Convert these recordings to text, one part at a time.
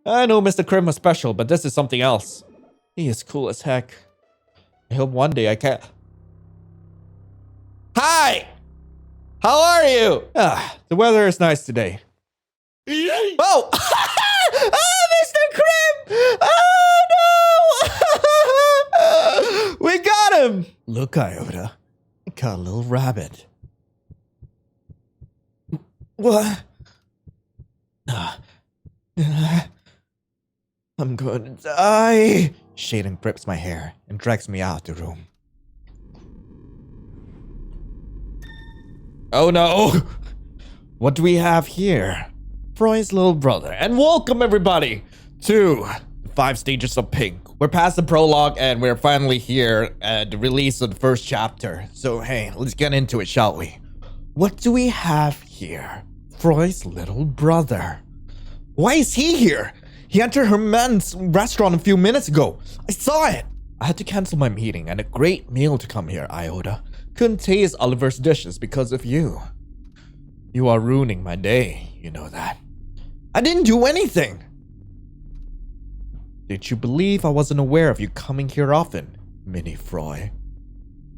I know Mr. Crim was special, but this is something else. He is cool as heck. I hope one day I can... Hi! How are you? The weather is nice today. Oh! Oh, Mr. Crim! Oh, no! We got him! Look, Iota. I got a little rabbit. What? I'm going to die. Shaden grips my hair and drags me out the room. Oh no! What do we have here? Frey's little brother. And welcome everybody to the 5 stages of pink. We're past the prologue and we're finally here at the release of the first chapter. So hey, let's get into it, shall we? What do we have here? Frey's little brother. Why is he here? He entered her man's restaurant a few minutes ago. I saw it. I had to cancel my meeting and a great meal to come here, Iota. Couldn't taste Oliver's dishes because of you. You are ruining my day, you know that. I didn't do anything. Did you believe I wasn't aware of you coming here often, Mini Frey?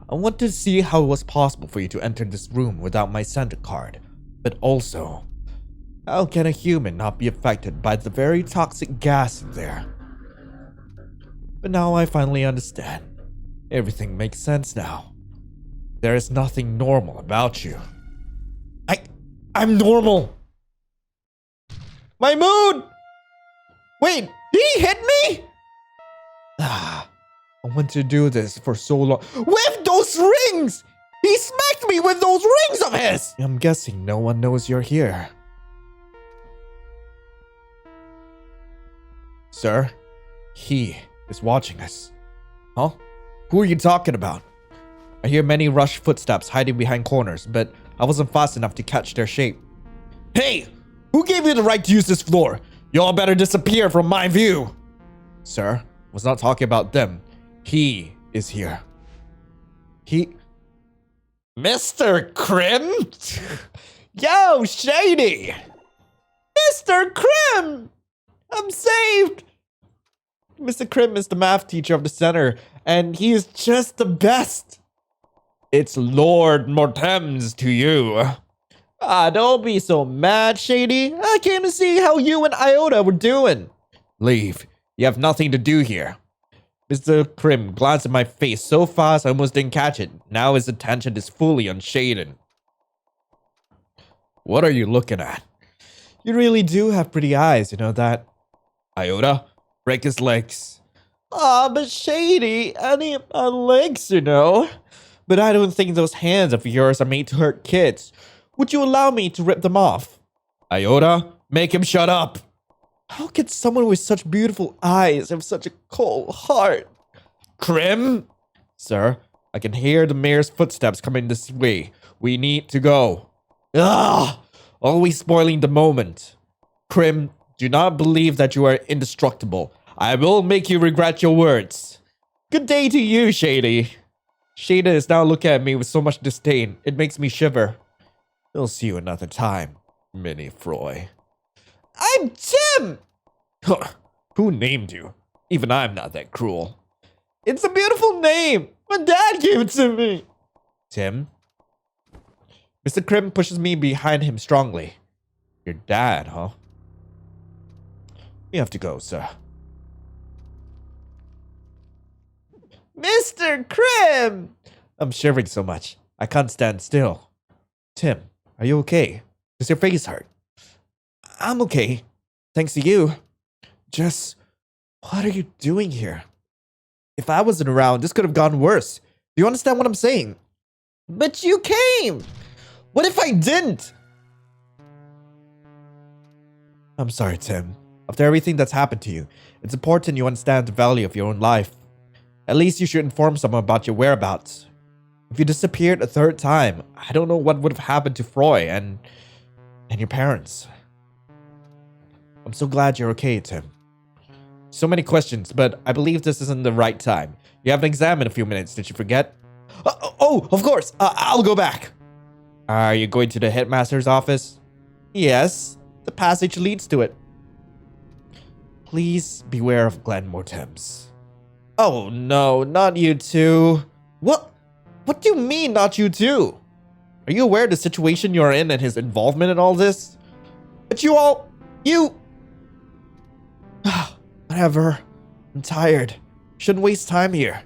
I want to see how it was possible for you to enter this room without my center card. But also, how can a human not be affected by the very toxic gas in there? But now I finally understand. Everything makes sense now. There is nothing normal about you. I'm normal. My mood! Wait, did he hit me? I want to do this for so long. With those rings! He smacked me with those rings of his! I'm guessing no one knows you're here. Sir, he is watching us. Huh? Who are you talking about? I hear many rushed footsteps hiding behind corners, but I wasn't fast enough to catch their shape. Hey! Who gave you the right to use this floor? Y'all better disappear from my view! Sir, I was not talking about them. He is here. Mr. Crim? Yo, Shady! Mr. Crim! I'm saved! Mr. Crim is the math teacher of the center, and he is just the best. It's Lord Mortem's to you. Don't be so mad, Shady. I came to see how you and Iota were doing. Leave. You have nothing to do here. Mr. Crim glanced at my face so fast I almost didn't catch it. Now his attention is fully on Shaden. What are you looking at? You really do have pretty eyes, you know that? Iota, break his legs. But Shady, I need my legs, you know. But I don't think those hands of yours are made to hurt kids. Would you allow me to rip them off? Iota, make him shut up. How can someone with such beautiful eyes have such a cold heart? Crim? Sir, I can hear the mayor's footsteps coming this way. We need to go. Always spoiling the moment. Crim, do not believe that you are indestructible. I will make you regret your words. Good day to you, Shady. Shada is now looking at me with so much disdain. It makes me shiver. We'll see you another time, Mini Frey. I'm Tim! Who named you? Even I'm not that cruel. It's a beautiful name. My dad gave it to me. Tim? Mr. Crim pushes me behind him strongly. Your dad, huh? We have to go, sir. Mr. Crim! I'm shivering so much. I can't stand still. Tim, are you okay? Does your face hurt? I'm okay. Thanks to you. Just, what are you doing here? If I wasn't around, this could have gone worse. Do you understand what I'm saying? But you came! What if I didn't? I'm sorry, Tim. After everything that's happened to you, it's important you understand the value of your own life. At least you should inform someone about your whereabouts. If you disappeared a third time, I don't know what would have happened to Frey and your parents. I'm so glad you're okay, Tim. So many questions, but I believe this isn't the right time. You have an exam in a few minutes, did you forget? Oh, of course, I'll go back. Are you going to the headmaster's office? Yes, the passage leads to it. Please beware of Glenmore Thames. Oh no, not you too. What? What do you mean, not you too? Are you aware of the situation you're in and his involvement in all this? But you... Whatever. I'm tired. Shouldn't waste time here.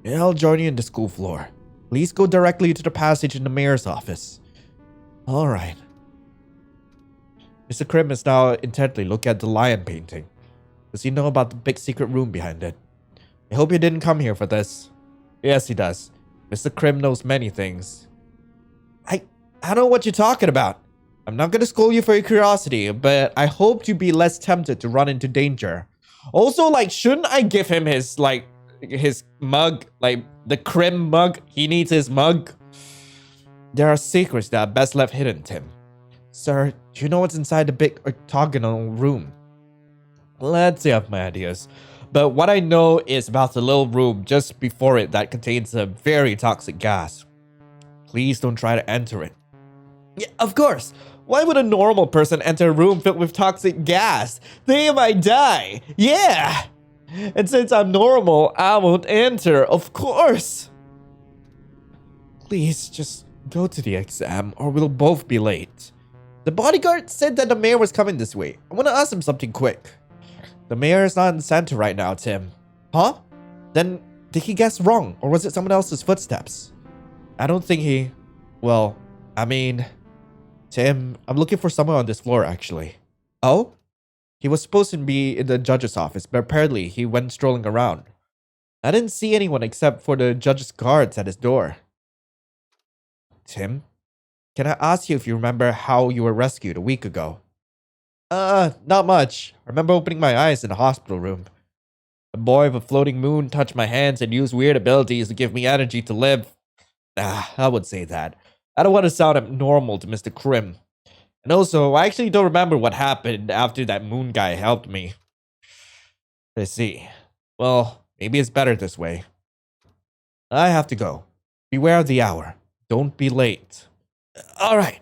Yeah, I'll join you in the school floor. Please go directly to the passage in the mayor's office. Alright. Mr. Crim is now intently looking at the lion painting. Does he know about the big secret room behind it? I hope you didn't come here for this. Yes, he does. Mr. Crim knows many things. I don't know what you're talking about. I'm not gonna scold you for your curiosity, but I hope you'd be less tempted to run into danger. Also, like, shouldn't I give him his mug? Like, the Crim mug? He needs his mug. There are secrets that are best left hidden, Tim. Sir, do you know what's inside the big octagonal room? Let's see up my ideas. But what I know is about the little room just before it that contains a very toxic gas. Please don't try to enter it. Yeah, of course. Why would a normal person enter a room filled with toxic gas? They might die. Yeah. And since I'm normal, I won't enter, of course. Please just go to the exam or we'll both be late. The bodyguard said that the mayor was coming this way. I want to ask him something quick. The mayor is not in the center right now, Tim. Huh? Then did he guess wrong or was it someone else's footsteps? I don't think he... Well, I mean... Tim, I'm looking for someone on this floor actually. Oh? He was supposed to be in the judge's office, but apparently he went strolling around. I didn't see anyone except for the judge's guards at his door. Tim? Can I ask you if you remember how you were rescued a week ago? Not much. I remember opening my eyes in the hospital room. A boy with a floating moon touched my hands and used weird abilities to give me energy to live. I would say that. I don't want to sound abnormal to Mr. Crim. And also, I actually don't remember what happened after that moon guy helped me. I see. Well, maybe it's better this way. I have to go. Beware of the hour. Don't be late. Alright.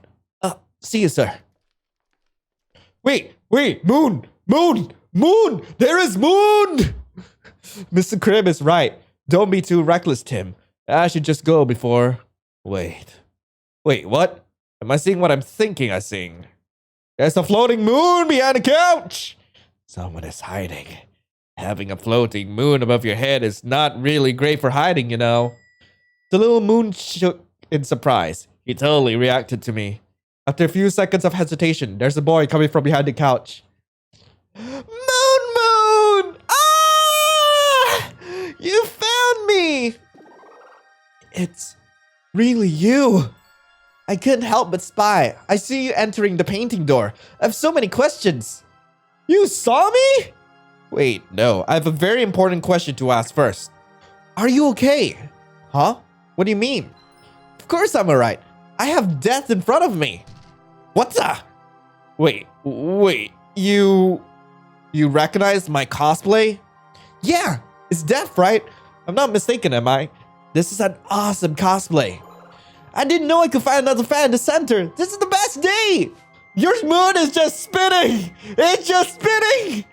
See you, sir. Wait! Moon! There is moon! Mr. Crim is right. Don't be too reckless, Tim. I should just go before... Wait, what? Am I seeing what I'm thinking I sing? There's a floating moon behind the couch! Someone is hiding. Having a floating moon above your head is not really great for hiding, you know. The little moon shook in surprise. He totally reacted to me. After a few seconds of hesitation, there's a boy coming from behind the couch. Moon! Ah! You found me! It's really you. I couldn't help but spy. I see you entering the painting door. I have so many questions. You saw me? Wait, no. I have a very important question to ask first. Are you okay? Huh? What do you mean? Of course I'm alright. I have death in front of me. What the? Wait. You recognize my cosplay? Yeah, it's death, right? I'm not mistaken, am I? This is an awesome cosplay. I didn't know I could find another fan in the center. This is the best day. Your moon is just spinning. It's just spinning.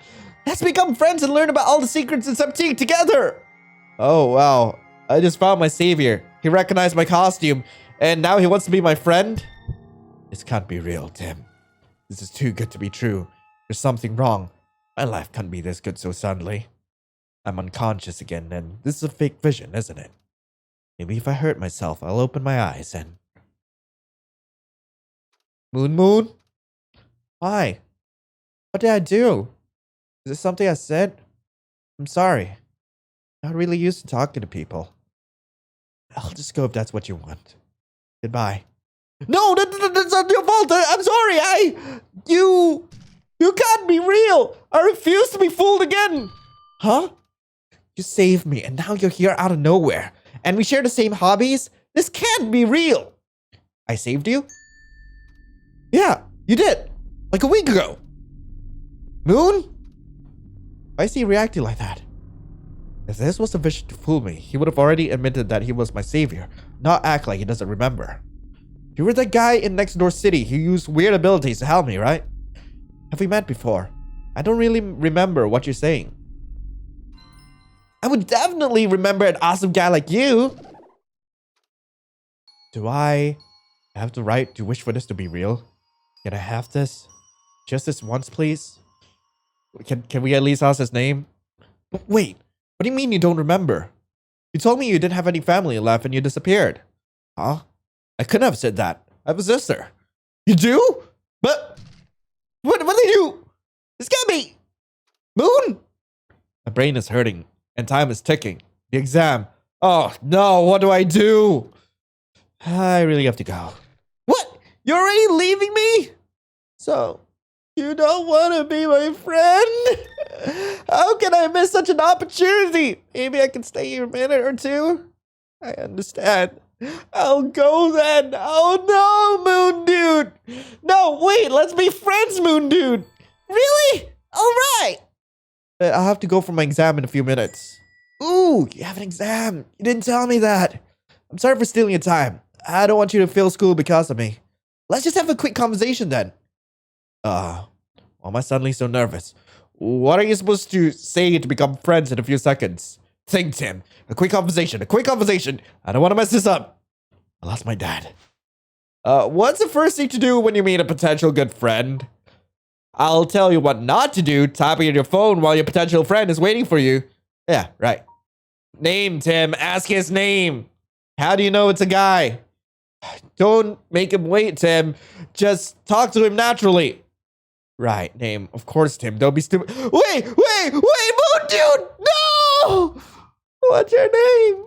Let's become friends and learn about all the secrets in Septeek together. Oh, wow. I just found my savior. He recognized my costume, and now he wants to be my friend? This can't be real, Tim. This is too good to be true. There's something wrong. My life can't be this good so suddenly. I'm unconscious again, and this is a fake vision, isn't it? Maybe if I hurt myself, I'll open my eyes and... Moon? Why? What did I do? Is there something I said? I'm sorry. I'm not really used to talking to people. I'll just go if that's what you want. Goodbye. No, that's not your fault. I'm sorry. You can't be real. I refuse to be fooled again. Huh? You saved me and now you're here out of nowhere. And we share the same hobbies? This can't be real. I saved you? Yeah, you did. Like a week ago. Moon? Why is he reacting like that? If this was a vision to fool me, he would have already admitted that he was my savior, not act like he doesn't remember. You were that guy in Next Door City who used weird abilities to help me, right? Have we met before? I don't really remember what you're saying. I would definitely remember an awesome guy like you. Do I have the right to wish for this to be real? Can I have this? Just this once, please? Can we at least ask his name? Wait, what do you mean you don't remember? You told me you didn't have any family left and you disappeared. Huh? I couldn't have said that. I have a sister. You do? But what did you? This can't be Moon. My brain is hurting and time is ticking. The exam. Oh no, what do I do? I really have to go. What? You're already leaving me? So, you don't want to be my friend? How can I miss such an opportunity? Maybe I can stay here a minute or two? I understand. I'll go then. Oh no, Moon Dude. No, wait, let's be friends, Moon Dude. Really? All right. I'll have to go for my exam in a few minutes. Ooh, you have an exam. You didn't tell me that. I'm sorry for stealing your time. I don't want you to fail school because of me. Let's just have a quick conversation then. Why am I suddenly so nervous? What are you supposed to say to become friends in a few seconds? Think, Tim. A quick conversation. I don't want to mess this up. I lost my dad. What's the first thing to do when you meet a potential good friend? I'll tell you what not to do. Tapping on your phone while your potential friend is waiting for you. Yeah, right. Name, Tim. Ask his name. How do you know it's a guy? Don't make him wait, Tim. Just talk to him naturally. Right, name. Of course, Tim. Don't be stupid. Wait, Moon Dude! No! What's your name?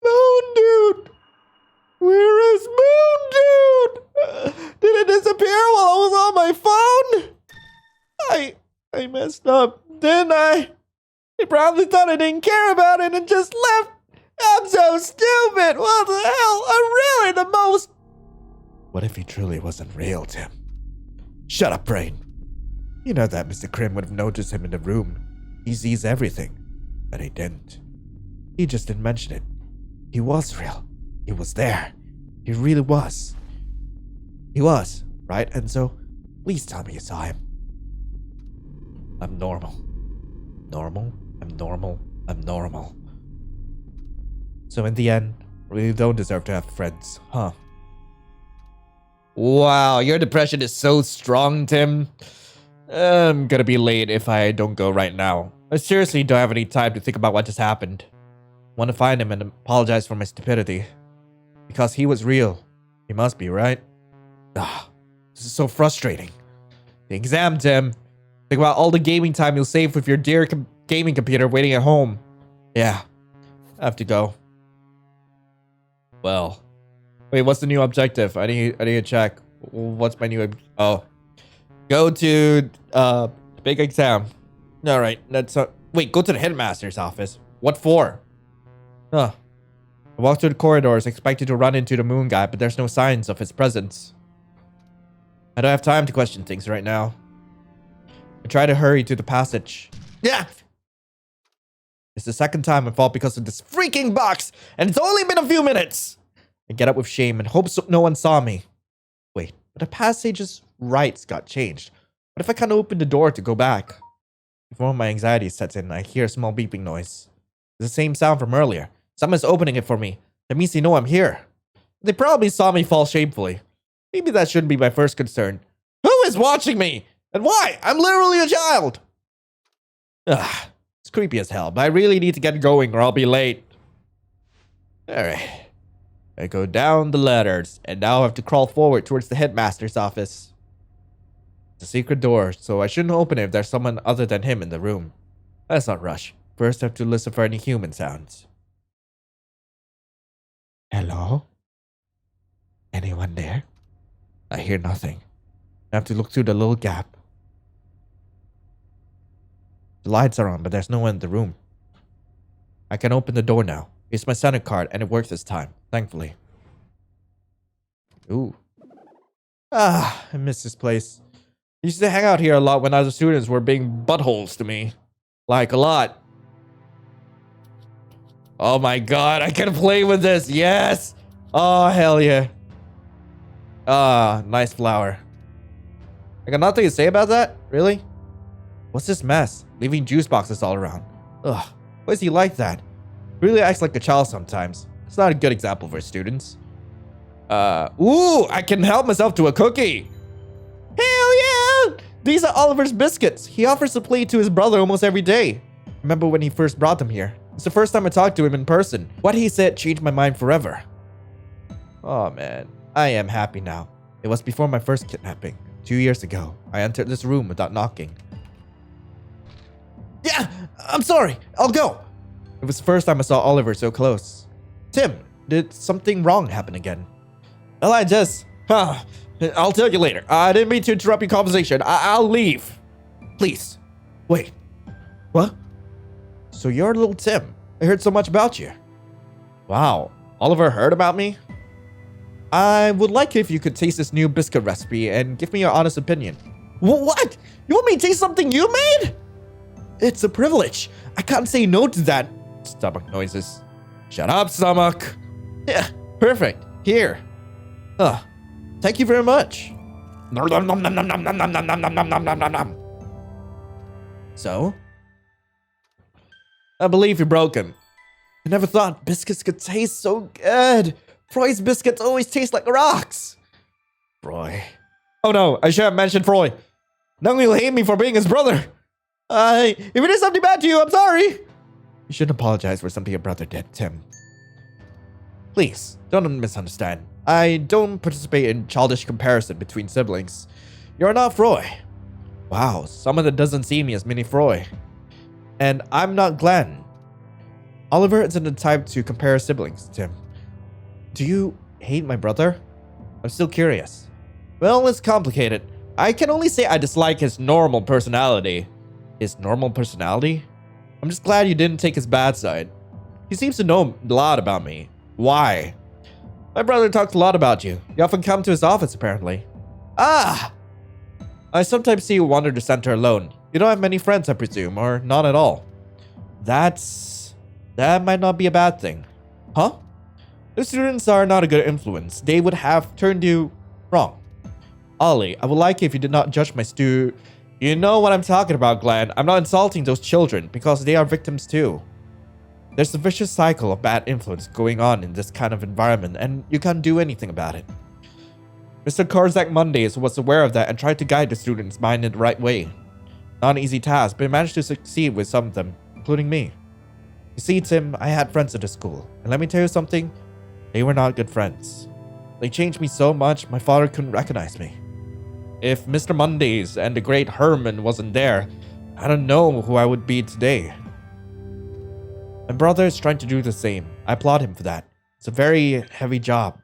Moon Dude. Where is Moon Dude? Did it disappear while I was on my phone? I messed up, didn't I? He probably thought I didn't care about it and just left. I'm so stupid. What the hell? I'm really the most... What if he truly wasn't real, Tim? Shut up, brain. You know that Mr. Crim would have noticed him in the room. He sees everything. But he didn't. He just didn't mention it. He was real. He was there. He really was. He was, right? And so, please tell me you saw him. I'm normal. Normal? I'm normal. So in the end, I really don't deserve to have friends, huh? Wow, your depression is so strong, Tim. I'm gonna be late if I don't go right now. I seriously don't have any time to think about what just happened. I want to find him and apologize for my stupidity. Because he was real. He must be, right? This is so frustrating. The exam, Tim. Think about all the gaming time you'll save with your dear gaming computer waiting at home. Yeah, I have to go. Well, wait, what's the new objective? I need to check. What's my new go to big exam. All right, that's wait, go to the headmaster's office. What for? I walk through the corridors expected to run into the moon guy, but there's no signs of his presence. I don't have time to question things right now. I try to hurry to the passage. Yeah! It's the second time I fall because of this freaking box, and it's only been a few minutes! I get up with shame and hope no one saw me. Wait, but the passage's rights got changed. What if I can't open the door to go back? Before my anxiety sets in, I hear a small beeping noise. It's the same sound from earlier. Someone's opening it for me. That means they know I'm here. They probably saw me fall shamefully. Maybe that shouldn't be my first concern. Who is watching me? And why? I'm literally a child! It's creepy as hell, but I really need to get going or I'll be late. Alright. I go down the ladders, and now I have to crawl forward towards the headmaster's office. It's a secret door, so I shouldn't open it if there's someone other than him in the room. Let's not rush. First I have to listen for any human sounds. Hello? Anyone there? I hear nothing. I have to look through the little gap. The lights are on, but there's no one in the room. I can open the door now. It's my Senate card, and it worked this time, thankfully. Ooh. I miss this place. I used to hang out here a lot when other students were being buttholes to me. Like, a lot. Oh my god, I can play with this, yes! Oh, hell yeah. Nice flower. I got nothing to say about that? Really? What's this mess? Leaving juice boxes all around. Ugh, why is he like that? Really acts like a child sometimes. It's not a good example for students. Ooh, I can help myself to a cookie. Hell yeah! These are Oliver's biscuits. He offers to play to his brother almost every day. Remember when he first brought them here? It's the first time I talked to him in person. What he said changed my mind forever. Oh man, I am happy now. It was before my first kidnapping. 2 years ago, I entered this room without knocking. Yeah, I'm sorry. I'll go. It was the first time I saw Oliver so close. Tim, did something wrong happen again? Well, I'll tell you later. I didn't mean to interrupt your conversation. I'll leave. Please. Wait. What? So you're little Tim. I heard so much about you. Wow. Oliver heard about me? I would like if you could taste this new biscuit recipe and give me your honest opinion. What? You want me to taste something you made? It's a privilege. I can't say no to that. Stomach noises. Shut up, stomach. Yeah, perfect. Here. Thank you very much. So? I believe you're broken. I never thought biscuits could taste so good. Frey's biscuits always taste like rocks. Frey. Oh no, I should have mentioned Frey. Now he'll hate me for being his brother. If it is something bad to you, I'm sorry. You shouldn't apologize for something your brother did, Tim. Please, don't misunderstand. I don't participate in childish comparison between siblings. You're not Frey. Wow, someone that doesn't see me as mini Frey. And I'm not Glenn. Oliver isn't the type to compare siblings, Tim. Do you hate my brother? I'm still curious. Well, it's complicated. I can only say I dislike his normal personality. His normal personality? I'm just glad you didn't take his bad side. He seems to know a lot about me. Why? My brother talks a lot about you. You often come to his office, apparently. Ah! I sometimes see you wander the center alone. You don't have many friends, I presume, or not at all. That might not be a bad thing. Huh? The students are not a good influence. They would have turned you wrong. Ollie, I would like it if you did not judge my You know what I'm talking about, Glenn. I'm not insulting those children because they are victims too. There's a vicious cycle of bad influence going on in this kind of environment, and you can't do anything about it. Mr. Korzak Mondays was aware of that and tried to guide the students' mind in the right way. Not an easy task, but he managed to succeed with some of them, including me. You see, Tim, I had friends at the school, and let me tell you something, they were not good friends. They changed me so much, my father couldn't recognize me. If Mr. Mondays and the great Herman wasn't there, I don't know who I would be today. My brother is trying to do the same. I applaud him for that. It's a very heavy job.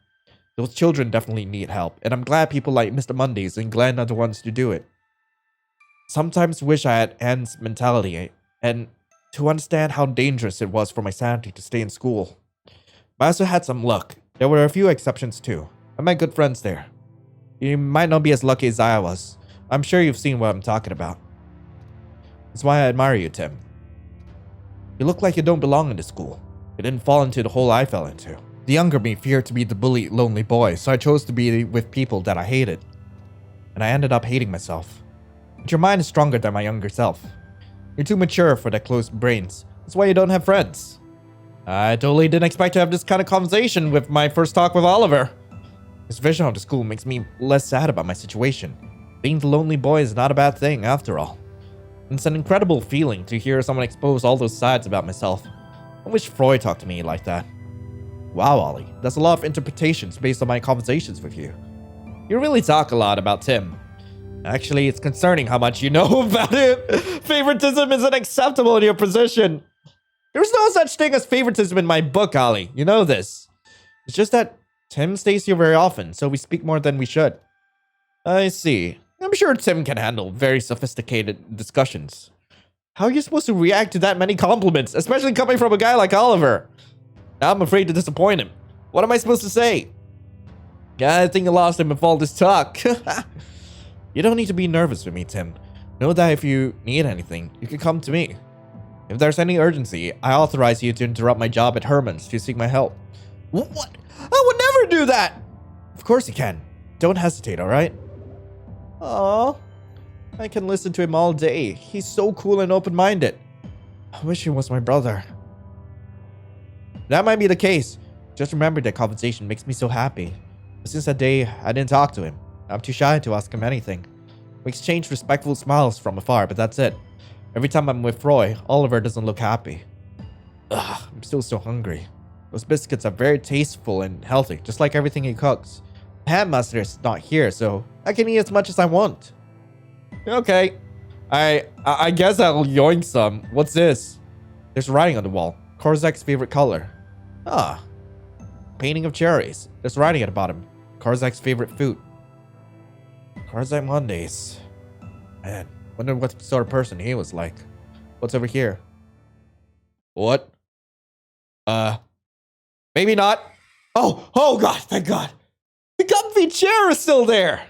Those children definitely need help, and I'm glad people like Mr. Mondays and Glenn are the ones to do it. Sometimes wish I had Anne's mentality, and to understand how dangerous it was for my sanity to stay in school. But I also had some luck. There were a few exceptions too. I met good friends there. You might not be as lucky as I was. I'm sure you've seen what I'm talking about. That's why I admire you, Tim. You look like you don't belong in the school. You didn't fall into the hole I fell into. The younger me feared to be the bullied, lonely boy, so I chose to be with people that I hated. And I ended up hating myself. But your mind is stronger than my younger self. You're too mature for that closed brains. That's why you don't have friends. I totally didn't expect to have this kind of conversation with my first talk with Oliver. His vision of the school makes me less sad about my situation. Being the lonely boy is not a bad thing, after all. And it's an incredible feeling to hear someone expose all those sides about myself. I wish Frey talked to me like that. Wow, Ollie, that's a lot of interpretations based on my conversations with you. You really talk a lot about Tim. Actually, it's concerning how much you know about him. Favoritism isn't acceptable in your position. There's no such thing as favoritism in my book, Ollie. You know this. It's just that Tim stays here very often, so we speak more than we should. I see. I'm sure Tim can handle very sophisticated discussions. How are you supposed to react to that many compliments, especially coming from a guy like Oliver? Now I'm afraid to disappoint him. What am I supposed to say? Yeah, I think I lost him with all this talk. You don't need to be nervous for me, Tim. Know that if you need anything, you can come to me. If there's any urgency, I authorize you to interrupt my job at Herman's to seek my help. What? I would never do that! Of course you can. Don't hesitate, alright? Aww. I can listen to him all day. He's so cool and open-minded. I wish he was my brother. That might be the case. Just remember that conversation makes me so happy. But since that day, I didn't talk to him. I'm too shy to ask him anything. We exchange respectful smiles from afar, but that's it. Every time I'm with Frey, Oliver doesn't look happy. Ugh, I'm still so hungry. Those biscuits are very tasteful and healthy, just like everything he cooks. The headmaster is not here, so I can eat as much as I want. Okay. I guess I'll yoink some. What's this? There's writing on the wall. Korzak's favorite color. Ah. Painting of cherries. There's writing at the bottom. Korzak's favorite food. Korzak Mondays. Man, wonder what sort of person he was like. What's over here? What? Maybe not. Oh god, thank god. The comfy chair is still there.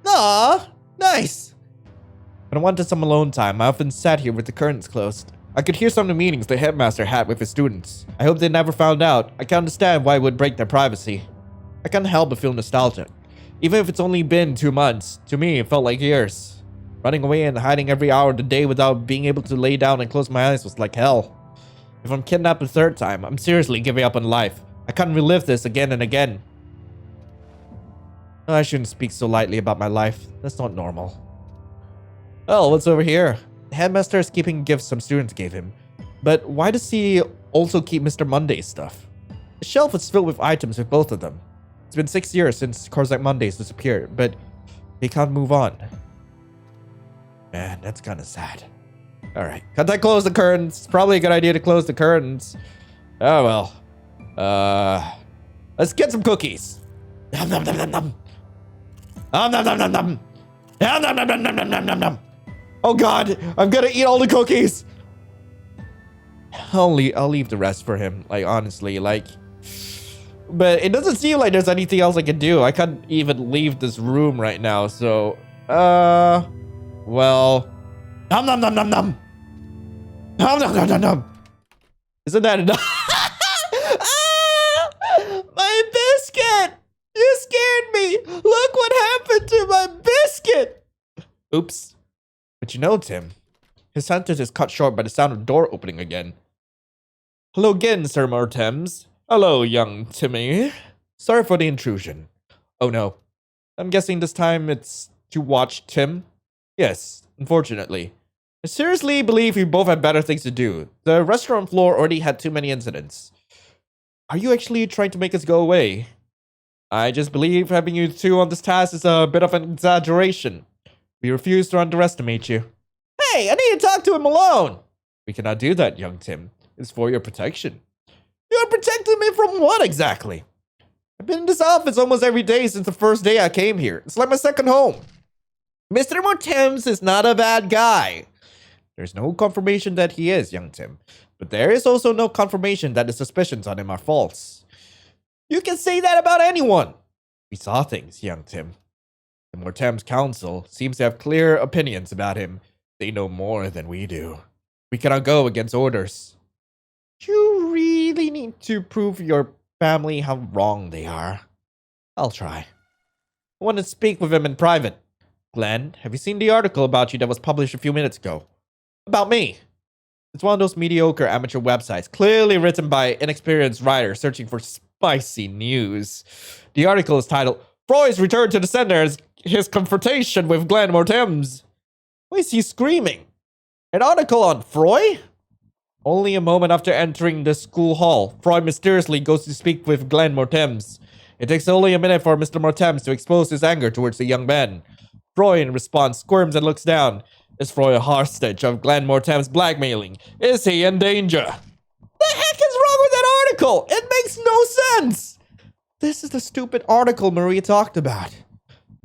Aw, nice. When I wanted some alone time, I often sat here with the curtains closed. I could hear some of the meetings the headmaster had with his students. I hope they never found out. I can understand why it would break their privacy. I can't help but feel nostalgic. Even if it's only been 2 months, to me it felt like years. Running away and hiding every hour of the day without being able to lay down and close my eyes was like hell. If I'm kidnapped a 3rd time, I'm seriously giving up on life. I can't relive this again and again. I shouldn't speak so lightly about my life. That's not normal. Oh, what's over here? The headmaster is keeping gifts some students gave him. But why does he also keep Mr. Monday's stuff? The shelf is filled with items with both of them. It's been 6 years since Korzak Mondays disappeared, but he can't move on. Man, that's kind of sad. Alright, can't I close the curtains? It's probably a good idea to close the curtains. Oh well. Let's get some cookies. Nom nom nom nom nom. Nom nom nom nom nom. Nom nom nom nom nom nom nom nom. Oh god, I'm gonna eat all the cookies. I'll leave the rest for him, like honestly, like. But it doesn't seem like there's anything else I can do. I can't even leave this room right now, so well, nom nom nom nom nom. Nom nom nom nom nom. Isn't that enough? Ah, my biscuit! You scared me! Look what happened to my biscuit! Oops. But you know, Tim, his sentence is cut short by the sound of the door opening again. Hello again, Sir Mortems. Hello, young Timmy. Sorry for the intrusion. Oh no. I'm guessing this time it's to watch Tim? Yes, unfortunately. I seriously believe you both have better things to do. The restaurant floor already had too many incidents. Are you actually trying to make us go away? I just believe having you two on this task is a bit of an exaggeration. We refuse to underestimate you. Hey, I need to talk to him alone! We cannot do that, young Tim. It's for your protection. You're protecting me from what exactly? I've been in this office almost every day since the first day I came here. It's like my second home. Mr. Mortems is not a bad guy. There's no confirmation that he is, young Tim. But there is also no confirmation that the suspicions on him are false. You can say that about anyone. We saw things, young Tim. The Mortems Council seems to have clear opinions about him. They know more than we do. We cannot go against orders. You really need to prove your family how wrong they are. I'll try. I want to speak with him in private. Glenn, have you seen the article about you that was published a few minutes ago? About me. It's one of those mediocre amateur websites, clearly written by inexperienced writers searching for spicy news. The article is titled, Frey's Return to the Center as his confrontation with Glenn Mortems. Why is he screaming? An article on Frey? Only a moment after entering the school hall, Frey mysteriously goes to speak with Glenn Mortems. It takes only a minute for Mr. Mortems to expose his anger towards the young man. Frey, in response, squirms and looks down. Is Frey a hostage of Glenn Mortems' blackmailing? Is he in danger? The heck is wrong with that article? It makes no sense! This is the stupid article Maria talked about.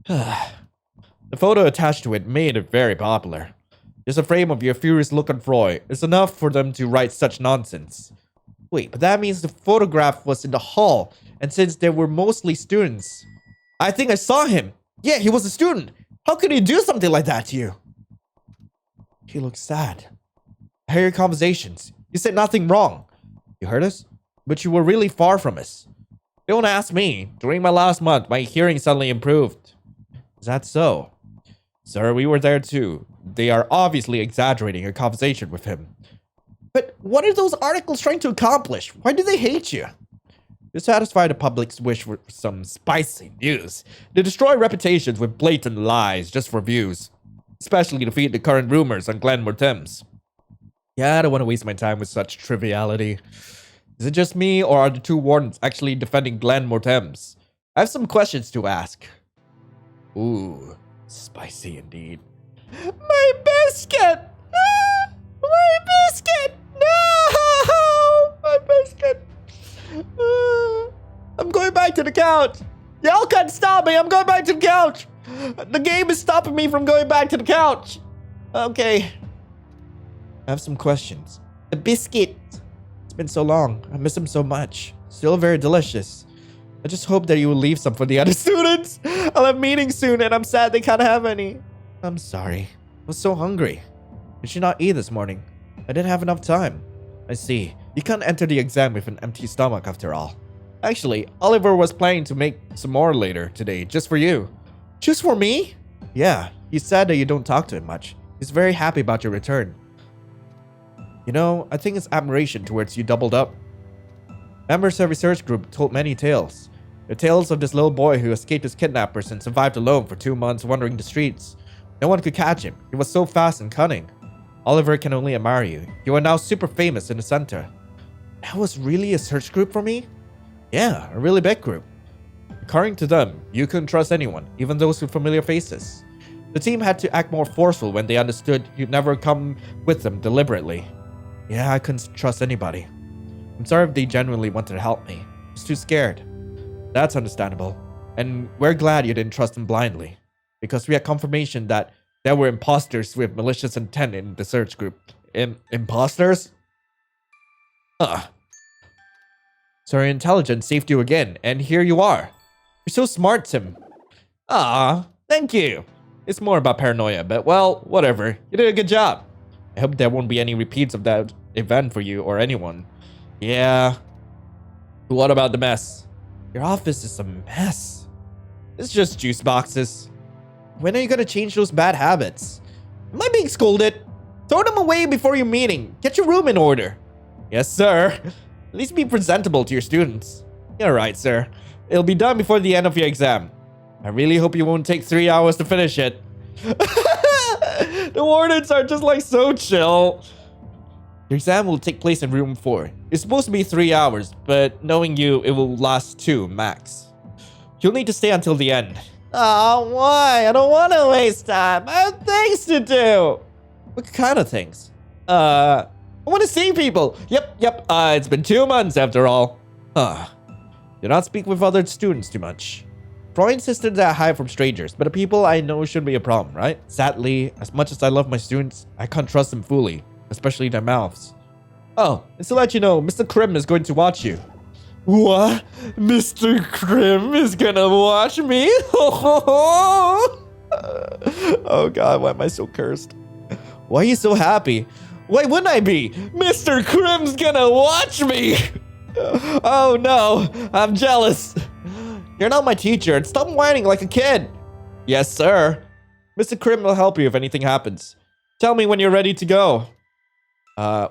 The photo attached to it made it very popular. Just a frame of your furious look on Frey is enough for them to write such nonsense. Wait, but that means the photograph was in the hall, and since there were mostly students... I think I saw him! Yeah, he was a student! How could he do something like that to you? He looks sad. I heard your conversations. You said nothing wrong. You heard us? But you were really far from us. Don't ask me. During my last month, my hearing suddenly improved. Is that so? Sir, we were there too. They are obviously exaggerating a conversation with him. But what are those articles trying to accomplish? Why do they hate you? To satisfy the public's wish for some spicy news. They destroy reputations with blatant lies just for views. Especially to feed the current rumors on Glenmore Thames. Yeah, I don't want to waste my time with such triviality. Is it just me, or are the two wardens actually defending Glenmore Thames? I have some questions to ask. Ooh, spicy indeed. My biscuit! Ah, my biscuit! No! My biscuit! I'm going back to the couch! Y'all can't stop me! I'm going back to the couch! The game is stopping me from going back to the couch! Okay. I have some questions. The biscuit! It's been so long. I miss him so much. Still very delicious. I just hope that you will leave some for the other students. I'll have meetings soon and I'm sad they can't have any. I'm sorry. I was so hungry. Did you not eat this morning? I didn't have enough time. I see. You can't enter the exam with an empty stomach after all. Actually, Oliver was planning to make some more later today, just for you. Just for me? Yeah, he said that you don't talk to him much. He's very happy about your return. You know, I think his admiration towards you doubled up. Members of research group told many tales. The tales of this little boy who escaped his kidnappers and survived alone for 2 months wandering the streets. No one could catch him. He was so fast and cunning. Oliver can only admire you. You are now super famous in the center. That was really a search group for me? Yeah, a really big group. According to them, you couldn't trust anyone, even those with familiar faces. The team had to act more forceful when they understood you'd never come with them deliberately. Yeah, I couldn't trust anybody. I'm sorry if they genuinely wanted to help me. I was too scared. That's understandable. And we're glad you didn't trust them blindly. Because we had confirmation that there were imposters with malicious intent in the search group. Imposters? So your intelligence saved you again, and here you are. You're so smart, Tim. Thank you. It's more about paranoia, but well, whatever. You did a good job. I hope there won't be any repeats of that event for you or anyone. Yeah. What about the mess? Your office is a mess. It's just juice boxes. When are you gonna change those bad habits? Am I being scolded? Throw them away before your meeting. Get your room in order. Yes, sir. At least be presentable to your students. You're right, sir. It'll be done before the end of your exam. I really hope you won't take 3 hours to finish it. The wardens are just like so chill. Your exam will take place in room 4. It's supposed to be 3 hours, but knowing you, it will last 2 max. You'll need to stay until the end. Oh, why? I don't want to waste time. I have things to do. What kind of things? I want to see people. Yep. It's been 2 months after all. Do not speak with other students too much. Frey insisted that I hide from strangers, but the people I know shouldn't be a problem, right? Sadly, as much as I love my students, I can't trust them fully, especially their mouths. Oh, and to let you know, Mr. Crim is going to watch you. What? Mr. Crim is gonna watch me? Oh god, why am I so cursed? Why are you so happy? Why wouldn't I be? Mr. Crim's gonna watch me! Oh no, I'm jealous. You're not my teacher, and stop whining like a kid. Yes, sir. Mr. Crim will help you if anything happens. Tell me when you're ready to go.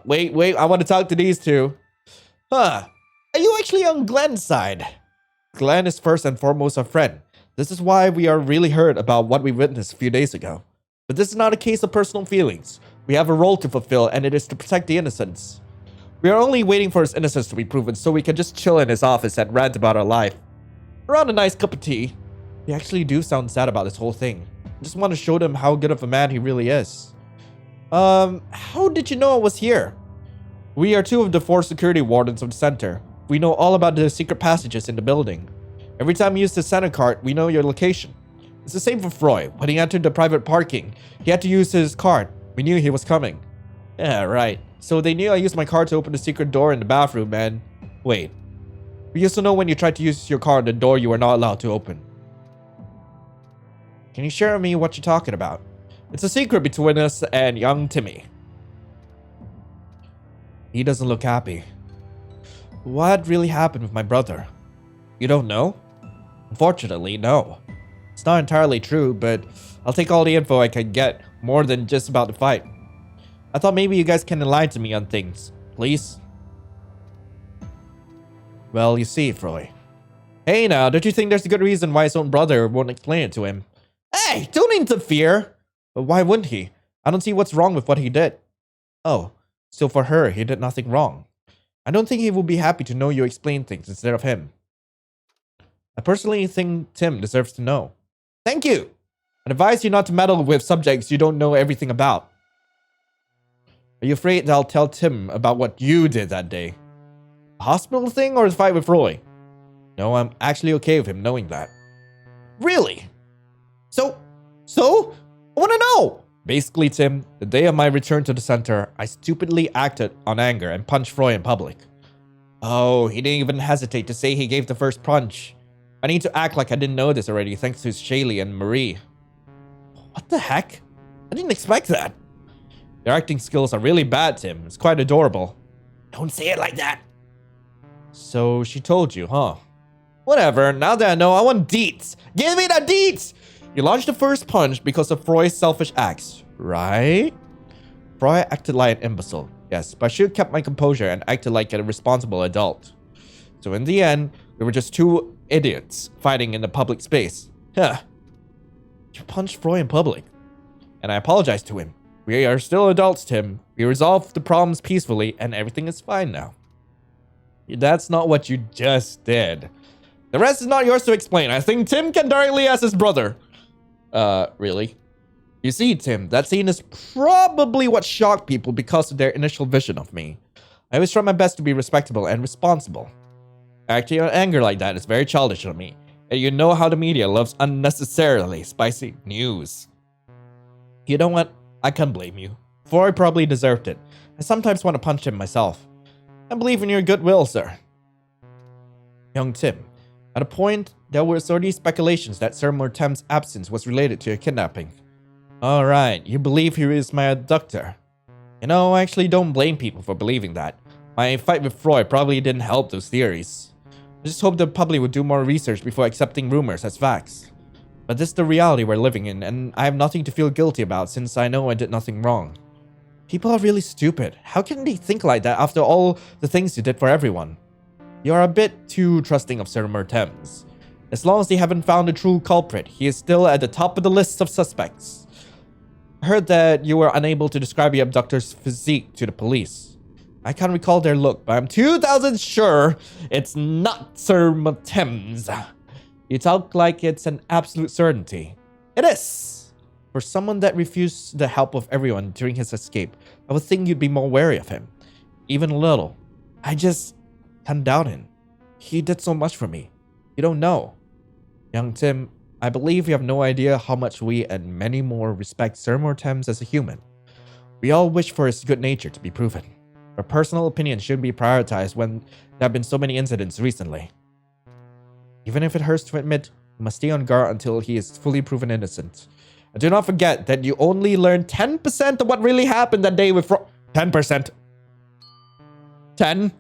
Wait, I want to talk to these two. Are you actually on Glenn's side? Glenn is first and foremost our friend. This is why we are really hurt about what we witnessed a few days ago. But this is not a case of personal feelings. We have a role to fulfill, and it is to protect the innocents. We are only waiting for his innocence to be proven so we can just chill in his office and rant about our life. Around a nice cup of tea. We actually do sound sad about this whole thing. I just want to show them how good of a man he really is. How did you know I was here? We are 2 of the 4 security wardens of the center. We know all about the secret passages in the building. Every time you use the center card, we know your location. It's the same for Frey. When he entered the private parking, he had to use his card. We knew he was coming. Yeah, right. So they knew I used my card to open the secret door in the bathroom and... Wait. We used to know when you tried to use your card, the door you were not allowed to open. Can you share with me what you're talking about? It's a secret between us and young Timmy. He doesn't look happy. What really happened with my brother? You don't know? Unfortunately, no. It's not entirely true, but I'll take all the info I can get, more than just about the fight. I thought maybe you guys can enlighten me on things, please. Well, you see, Frey. Hey now, don't you think there's a good reason why his own brother won't explain it to him? Hey, don't interfere! But why wouldn't he? I don't see what's wrong with what he did. Oh, so for her, he did nothing wrong. I don't think he will be happy to know you explain things instead of him. I personally think Tim deserves to know. Thank you! I advise you not to meddle with subjects you don't know everything about. Are you afraid that I'll tell Tim about what you did that day? A hospital thing or the fight with Roy? No, I'm actually okay with him knowing that. Really? So? I want to know! Basically, Tim, the day of my return to the center, I stupidly acted on anger and punched Frey in public. Oh, he didn't even hesitate to say he gave the first punch. I need to act like I didn't know this already thanks to Shaylee and Marie. What the heck? I didn't expect that. Their acting skills are really bad, Tim. It's quite adorable. Don't say it like that. So she told you, huh? Whatever, now that I know, I want deets. Give me the deets! You launched the first punch because of Frey's selfish acts, right? Frey acted like an imbecile, yes, but I should have kept my composure and acted like a responsible adult. So in the end, we were just two idiots fighting in a public space. Huh. You punched Frey in public. And I apologized to him. We are still adults, Tim. We resolved the problems peacefully and everything is fine now. That's not what you just did. The rest is not yours to explain. I think Tim can directly ask his brother. Really? You see, Tim, that scene is probably what shocked people because of their initial vision of me. I always try my best to be respectable and responsible. Acting on anger like that is very childish of me, and you know how the media loves unnecessarily spicy news. You know what? I can't blame you. Frey probably deserved it. I sometimes want to punch him myself. I believe in your goodwill, sir. Young Tim, at a point, there was already speculations that Sir Mortem's absence was related to a kidnapping. Alright, you believe he is my abductor. You know, I actually don't blame people for believing that. My fight with Frey probably didn't help those theories. I just hope the public would do more research before accepting rumors as facts. But this is the reality we're living in, and I have nothing to feel guilty about since I know I did nothing wrong. People are really stupid. How can they think like that after all the things you did for everyone? You are a bit too trusting of Sir Mortem's. As long as they haven't found the true culprit, he is still at the top of the list of suspects. I heard that you were unable to describe the abductor's physique to the police. I can't recall their look, but I'm 2,000 sure it's not Sir Mortem's. You talk like it's an absolute certainty. It is. For someone that refused the help of everyone during his escape, I would think you'd be more wary of him. Even a little. I just can't doubt him. He did so much for me. You don't know. Young Tim, I believe you have no idea how much we and many more respect Sir Mortem's as a human. We all wish for his good nature to be proven. Our personal opinions shouldn't be prioritized when there have been so many incidents recently. Even if it hurts to admit, we must stay on guard until he is fully proven innocent. And do not forget that you only learned 10% of what really happened that day with 10%. 10?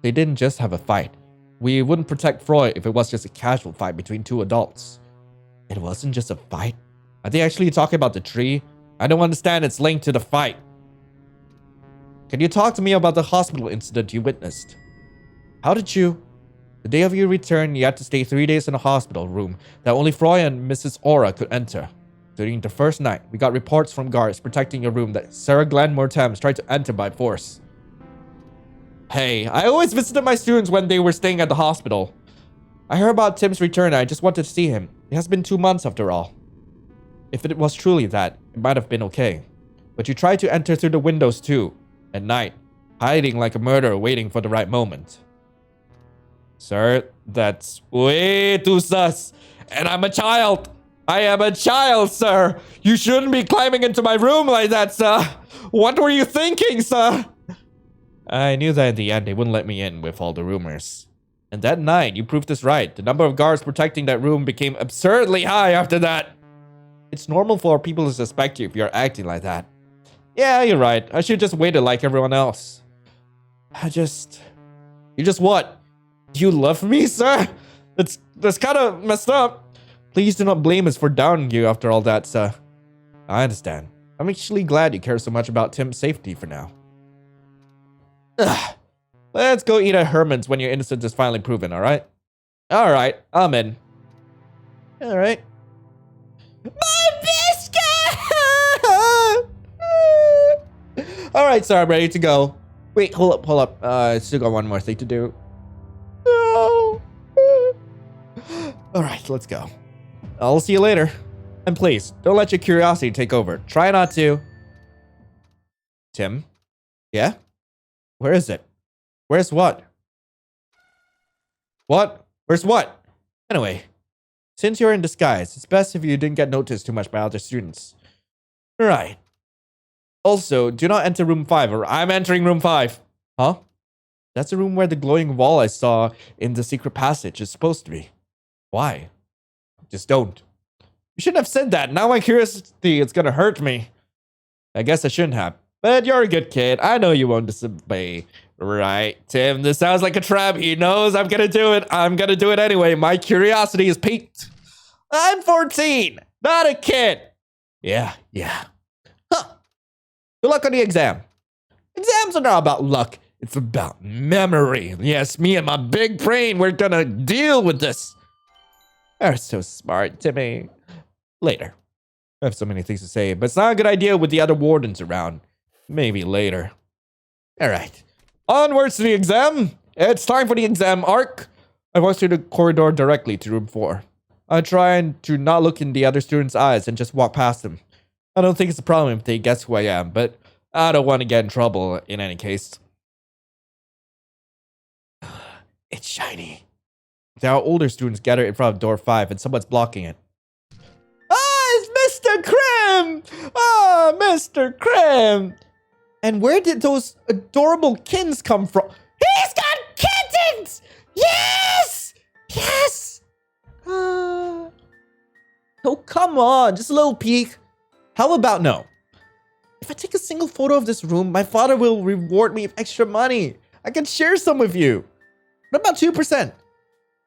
They didn't just have a fight. We wouldn't protect Frey if it was just a casual fight between two adults. It wasn't just a fight. Are they actually talking about the tree? I don't understand its link to the fight. Can you talk to me about the hospital incident you witnessed? How did you... The day of your return, you had to stay 3 days in a hospital room that only Frey and Mrs. Aura could enter. During the first night, we got reports from guards protecting your room that Sarah Glenn Mortem tried to enter by force. Hey, I always visited my students when they were staying at the hospital. I heard about Tim's return and I just wanted to see him. It has been 2 months after all. If it was truly that, it might have been okay. But you tried to enter through the windows too, at night, hiding like a murderer waiting for the right moment. Sir, that's way too sus. And I'm a child. I am a child, sir. You shouldn't be climbing into my room like that, sir. What were you thinking, sir? I knew that in the end they wouldn't let me in with all the rumors. And that night, you proved us right. The number of guards protecting that room became absurdly high after that. It's normal for people to suspect you if you're acting like that. Yeah, you're right. I should just waited like everyone else. You just what? You love me, sir? That's kind of messed up. Please do not blame us for downing you after all that, sir. I understand. I'm actually glad you care so much about Tim's safety for now. Ugh. Let's go eat at Herman's when your innocence is finally proven, alright? Alright, I'm in. Alright. My biscuit! Alright, so I'm ready to go. Wait, hold up. I still got one more thing to do. No. Alright, let's go. I'll see you later. And please, don't let your curiosity take over. Try not to. Tim? Yeah? Where is it? Where's what? What? Where's what? Anyway, since you're in disguise, it's best if you didn't get noticed too much by other students. Right. Also, do not enter room 5 or I'm entering room 5. Huh? That's the room where the glowing wall I saw in the secret passage is supposed to be. Why? Just don't. You shouldn't have said that. Now my curiosity is gonna hurt me. I guess I shouldn't have. But you're a good kid. I know you won't disobey. Right, Tim, this sounds like a trap. He knows I'm gonna do it. I'm gonna do it anyway. My curiosity is piqued. I'm 14, not a kid. Yeah. Huh. Good luck on the exam. Exams are not about luck. It's about memory. Yes, me and my big brain, we're gonna deal with this. You're so smart, Timmy. Later. I have so many things to say, but it's not a good idea with the other wardens around. Maybe later. All right. Onwards to the exam. It's time for the exam arc. I walk through the corridor directly to room 4. I try to not look in the other students' eyes and just walk past them. I don't think it's a problem if they guess who I am, but I don't want to get in trouble in any case. It's shiny. There are older students gathered in front of door 5 and someone's blocking it. It's Mr. Crim! Mr. Crim! And where did those adorable kittens come from? He's got kittens! Yes! Oh, come on. Just a little peek. How about no? If I take a single photo of this room, my father will reward me with extra money. I can share some with you. What about 2%?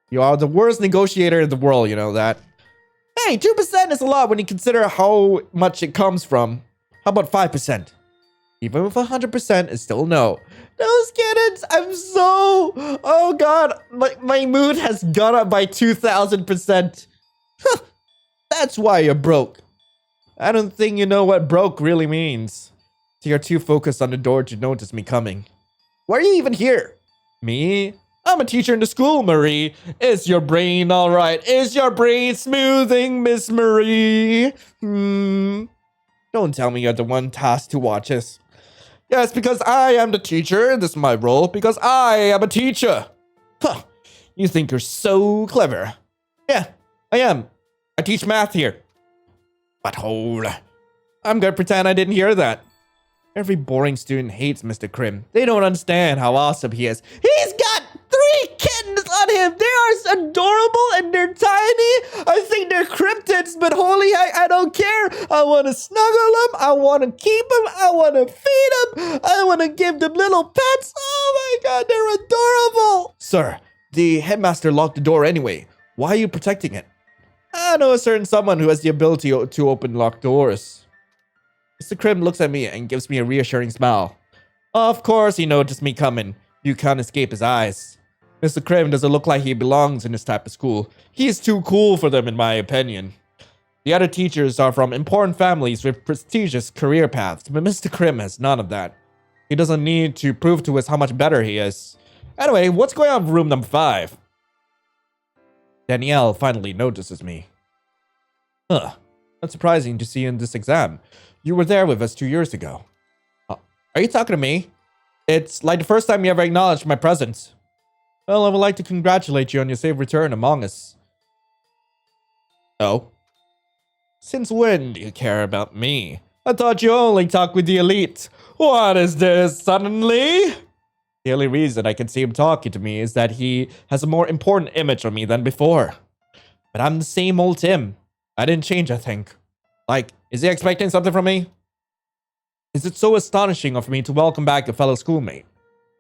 You are the worst negotiator in the world, you know that. Hey, 2% is a lot when you consider how much it comes from. How about 5%? Even with 100%, it's still no. Those kittens, I'm so... Oh god, my mood has gone up by 2,000%. That's why you're broke. I don't think you know what broke really means. You're too focused on the door to notice me coming. Why are you even here? Me? I'm a teacher in the school, Marie. Is your brain alright? Is your brain smoothing, Miss Marie? Don't tell me you're the one tasked to watch us. Yes, because I am the teacher. This is my role. Because I am a teacher. Huh. You think you're so clever. Yeah, I am. I teach math here. Butthole. I'm gonna pretend I didn't hear that. Every boring student hates Mr. Crim. They don't understand how awesome he is. He's got 3 kittens on him. They are adorable and they're tiny. I think they're cryptids, but holy heck, I don't care. I want to snuggle them. I want to keep them. I want to feed them. I want to give them little pets. Oh my god, they're adorable. Sir, the headmaster locked the door anyway. Why are you protecting it? I know a certain someone who has the ability to open locked doors. Mr. Crim looks at me and gives me a reassuring smile. Of course he noticed me coming. You can't escape his eyes. Mr. Crim doesn't look like he belongs in this type of school. He's too cool for them in my opinion. The other teachers are from important families with prestigious career paths, but Mr. Crim has none of that. He doesn't need to prove to us how much better he is. Anyway, what's going on in room number 5? Danielle finally notices me. Huh. That's surprising to see you in this exam. You were there with us 2 years ago. Are you talking to me? It's like the first time you ever acknowledged my presence. Well, I would like to congratulate you on your safe return among us. Oh? Since when do you care about me? I thought you only talk with the elite. What is this suddenly? The only reason I can see him talking to me is that he has a more important image of me than before. But I'm the same old Tim. I didn't change, I think. Like, is he expecting something from me? Is it so astonishing of me to welcome back a fellow schoolmate?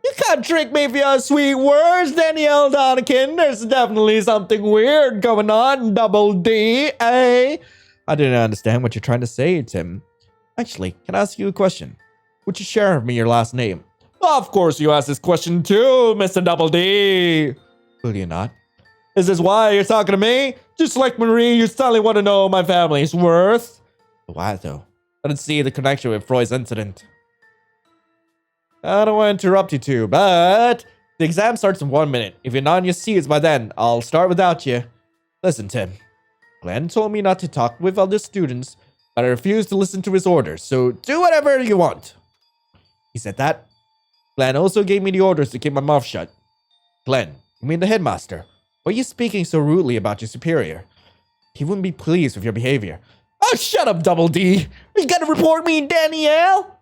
You Can't trick me with your sweet words, Danielle Donegan. There's definitely something weird going on, Double D, eh? I didn't understand what you're trying to say, Tim. Actually, can I ask you a question? Would you share with me your last name? Of course you asked this question too, Mr. Double D. Will you not? Is this why you're talking to me? Just like Marie, you suddenly want to know my family's worth? Why though? I didn't see the connection with Frey's incident. I don't want to interrupt you too, but the exam starts in 1 minute. If you're not in your seats by then, I'll start without you. Listen, Tim. Glenn told me not to talk with other students, but I refuse to listen to his orders, so do whatever you want. He said that. Glenn also gave me the orders to keep my mouth shut. Glenn, you mean the headmaster? Why are you speaking so rudely about your superior? He wouldn't be pleased with your behavior. Oh, shut up, Double D! Are you gonna report me, Danielle?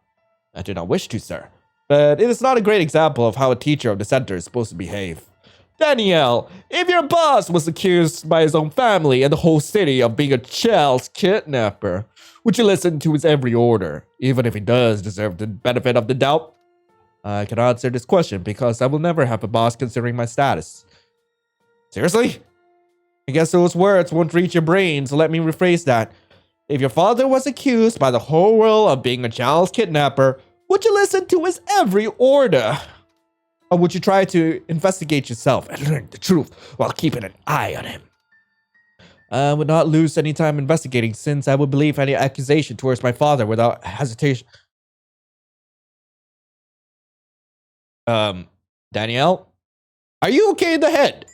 I do not wish to, sir. But it is not a great example of how a teacher of the center is supposed to behave. Danielle, if your boss was accused by his own family and the whole city of being a child's kidnapper, would you listen to his every order, even if he does deserve the benefit of the doubt? I can answer this question because I will never have a boss considering my status. Seriously? I guess those words won't reach your brain, so let me rephrase that. If your father was accused by the whole world of being a child's kidnapper, would you listen to his every order? Or would you try to investigate yourself and learn the truth while keeping an eye on him? I would not lose any time investigating since I would believe any accusation towards my father without hesitation. Danielle? Are you okay in the head?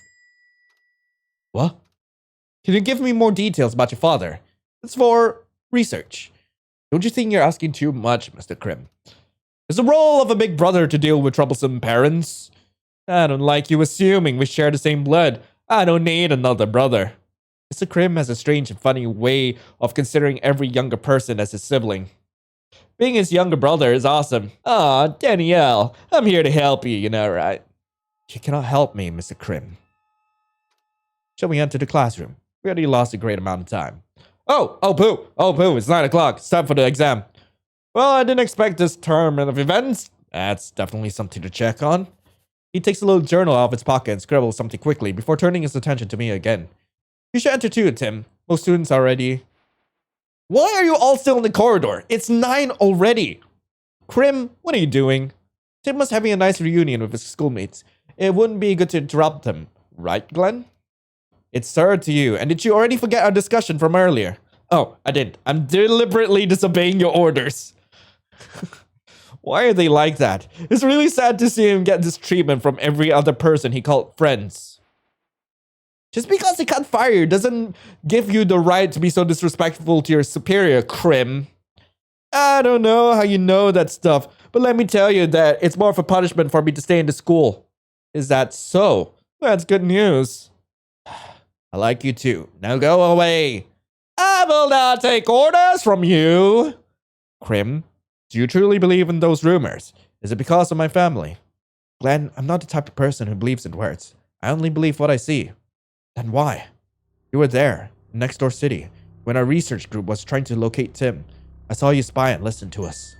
What? Can you give me more details about your father? It's for research. Don't you think you're asking too much, Mr. Crim? It's the role of a big brother to deal with troublesome parents. I don't like you assuming we share the same blood. I don't need another brother. Mr. Crim has a strange and funny way of considering every younger person as his sibling. Being his younger brother is awesome. Aw, Danielle, I'm here to help you, you know, right? You cannot help me, Mr. Crim. Shall we enter the classroom? We already lost a great amount of time. Oh, poo, it's 9 o'clock. It's time for the exam. Well, I didn't expect this turn of events. That's definitely something to check on. He takes a little journal out of his pocket and scribbles something quickly before turning his attention to me again. You should enter too, Tim. Most students are ready. Why are you all still in the corridor? It's 9 already. Crim, what are you doing? Tim was having a nice reunion with his schoolmates. It wouldn't be good to interrupt them. Right, Glenn? It's sir to you. And did you already forget our discussion from earlier? Oh, I didn't. I'm deliberately disobeying your orders. Why are they like that? It's really sad to see him get this treatment from every other person he called friends. Just because he can't fire you doesn't give you the right to be so disrespectful to your superior, Crim. I don't know how you know that stuff, but let me tell you that it's more of a punishment for me to stay in the school. Is that so? That's good news. I like you too. Now go away. I will not take orders from you. Crim, do you truly believe in those rumors? Is it because of my family? Glenn, I'm not the type of person who believes in words. I only believe what I see. Then why? You were there, in next door city, when our research group was trying to locate Tim. I saw you spy and listen to us.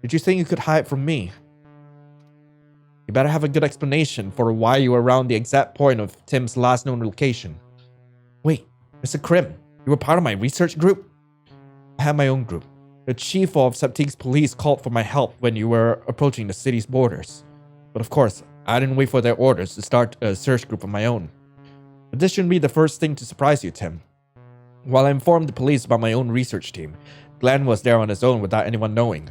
Did you think you could hide from me? You better have a good explanation for why you were around the exact point of Tim's last known location. Wait, Mr. Crim, you were part of my research group? I had my own group. The chief of Septeek's police called for my help when you were approaching the city's borders. But of course, I didn't wait for their orders to start a search group of my own. But this shouldn't be the first thing to surprise you, Tim. While I informed the police about my own research team, Glenn was there on his own without anyone knowing.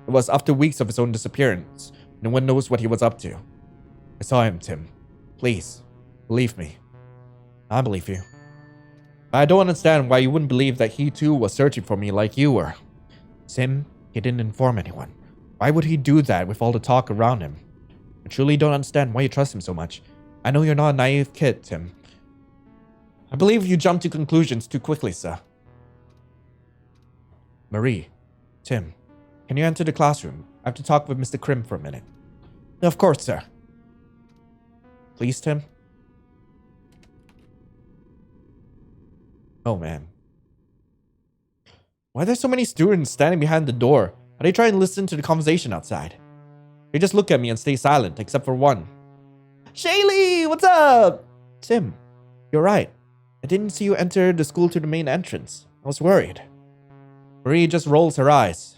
It was after weeks of his own disappearance. No one knows what he was up to. I saw him, Tim. Please, believe me. I believe you. I don't understand why you wouldn't believe that he too was searching for me like you were. Tim, he didn't inform anyone. Why would he do that with all the talk around him? I truly don't understand why you trust him so much. I know you're not a naive kid, Tim. I believe you jumped to conclusions too quickly, sir. Marie, Tim, can you enter the classroom? I have to talk with Mr. Crim for a minute. Of course, sir. Please, Tim? Oh, man. Why are there so many students standing behind the door? Are they trying to listen to the conversation outside? They just look at me and stay silent, except for one. Shaylee, what's up? Tim, you're right. I didn't see you enter the school to the main entrance. I was worried. Marie just rolls her eyes.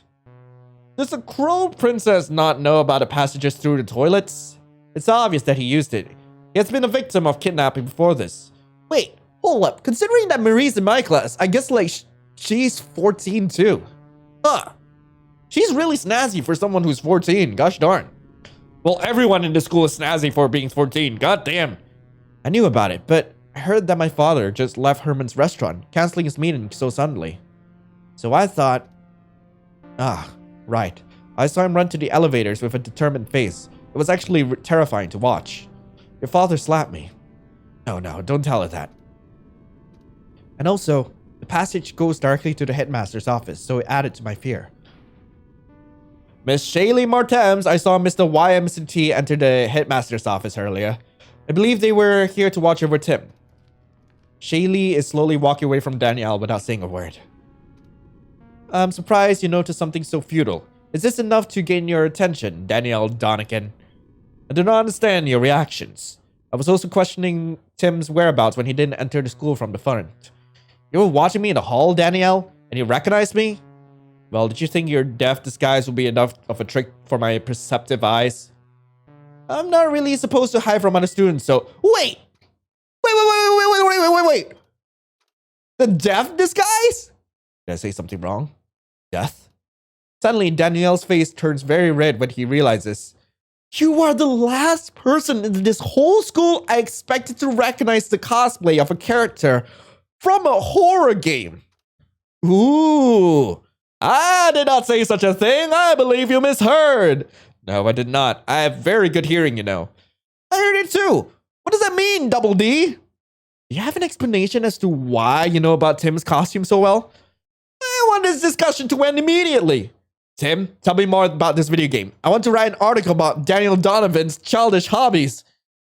Does the Crow Princess not know about the passages through the toilets? It's obvious that he used it. He has been a victim of kidnapping before this. Wait, hold up. Considering that Marie's in my class, I guess like she's 14 too. Huh. She's really snazzy for someone who's 14. Gosh darn. Well, everyone in the school is snazzy for being 14. God damn. I knew about it, but I heard that my father just left Herman's restaurant, canceling his meeting so suddenly. So I thought... right. I saw him run to the elevators with a determined face. It was actually terrifying to watch. Your father slapped me. No, don't tell her that. And also, the passage goes directly to the headmaster's office, so it added to my fear. Miss Shaylee Martens, I saw Mr. YMCT enter the headmaster's office earlier. I believe they were here to watch over Tim. Shaylee is slowly walking away from Danielle without saying a word. I'm surprised you noticed something so futile. Is this enough to gain your attention, Danielle Donegan? I do not understand your reactions. I was also questioning Tim's whereabouts when he didn't enter the school from the front. You were watching me in the hall, Danielle, and you recognized me? Well, did you think your deaf disguise would be enough of a trick for my perceptive eyes? I'm not really supposed to hide from other students, so... Wait! Wait! The deaf disguise? Did I say something wrong? Death? Suddenly, Danielle's face turns very red when he realizes, you are the last person in this whole school I expected to recognize the cosplay of a character from a horror game. Ooh, I did not say such a thing. I believe you misheard. No, I did not. I have very good hearing, you know. I heard it too. What does that mean, Double D? Do you have an explanation as to why you know about Tim's costume so well? I want this discussion to end immediately. Tim, tell me more about this video game. I want to write an article about Daniel Donovan's childish hobbies.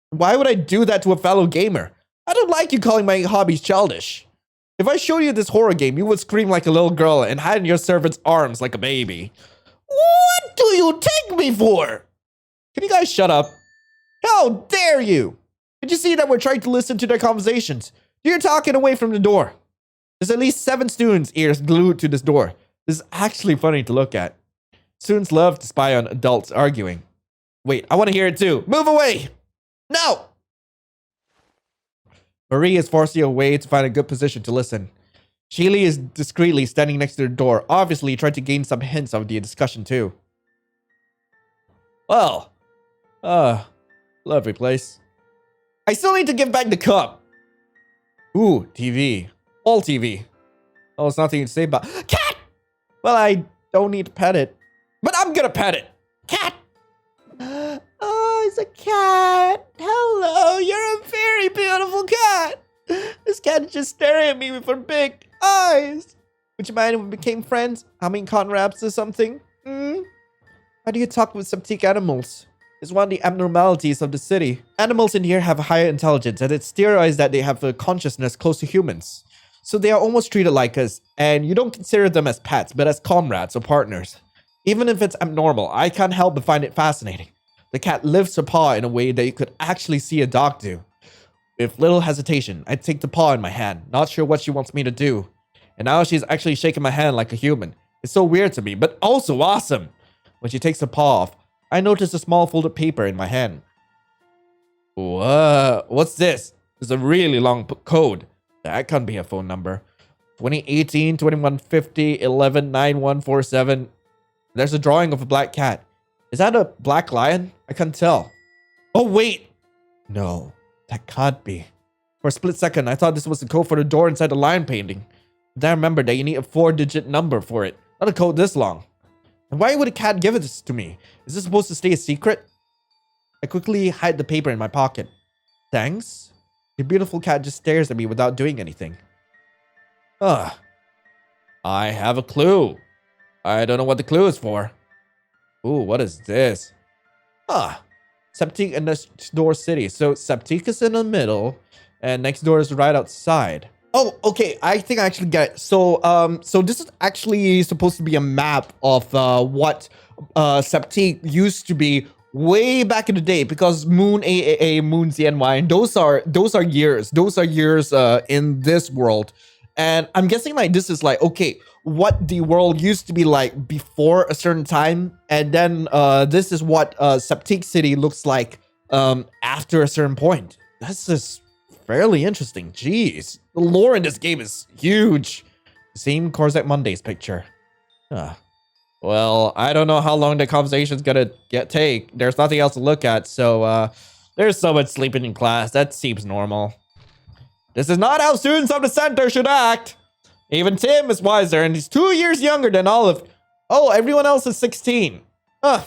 Why would I do that to a fellow gamer? I don't like you calling my hobbies childish. If I showed you this horror game, you would scream like a little girl and hide in your servant's arms like a baby. What do you take me for? Can you guys shut up? How dare you? Did you see that we're trying to listen to their conversations? You're talking away from the door. There's at least 7 students' ears glued to this door. This is actually funny to look at. Students love to spy on adults arguing. Wait, I want to hear it too. Move away! No! Marie is forcing a way to find a good position to listen. Shaylee is discreetly standing next to the door, obviously trying to gain some hints of the discussion too. Well, lovely place. I still need to give back the cup. Ooh, TV. All TV. Oh, it's nothing to say about... Cat! Well, I don't need to pet it. But I'm gonna pet it. Cat! Oh, it's a cat. Hello, you're a very beautiful cat. This cat is just staring at me with her big eyes. Would you mind if we became friends? I mean, conraps or something? How do you talk with Septeek animals? It's one of the abnormalities of the city. Animals in here have a higher intelligence, and it's theorized that they have a consciousness close to humans. So they are almost treated like us, and you don't consider them as pets, but as comrades or partners. Even if it's abnormal, I can't help but find it fascinating. The cat lifts her paw in a way that you could actually see a dog do. With little hesitation, I take the paw in my hand, not sure what she wants me to do. And now she's actually shaking my hand like a human. It's so weird to me, but also awesome. When she takes the paw off, I notice a small folded paper in my hand. Whoa, what's this? It's a really long code. That can't be a phone number. 2018 2150 11 9147. There's a drawing of a black cat. Is that a black lion? I can't tell. Oh, wait. No, that can't be. For a split second, I thought this was the code for the door inside the lion painting. But then I remembered that you need a 4-digit number for it. Not a code this long. And why would a cat give this to me? Is this supposed to stay a secret? I quickly hide the paper in my pocket. Thanks. The beautiful cat just stares at me without doing anything. I have a clue. I don't know what the clue is for. Ooh, what is this? Septeek and next door city. So Septeek is in the middle, and next door is right outside. Oh, okay. I think I actually get it. So, so this is actually supposed to be a map of what Septeek used to be way back in the day, because Moon AAA, Moon ZNY, and those are years. Those are years in this world. And I'm guessing like this is like, okay, what the world used to be like before a certain time, and then this is what Septeek City looks like after a certain point. This is fairly interesting. Jeez, the lore in this game is huge. Same Corsac Mondays picture. Well, I don't know how long the conversation's gonna take. There's nothing else to look at, so there's someone sleeping in class. That seems normal. This is not how students of the center should act. Even Tim is wiser, and he's 2 years younger than all of... Oh, everyone else is 16. I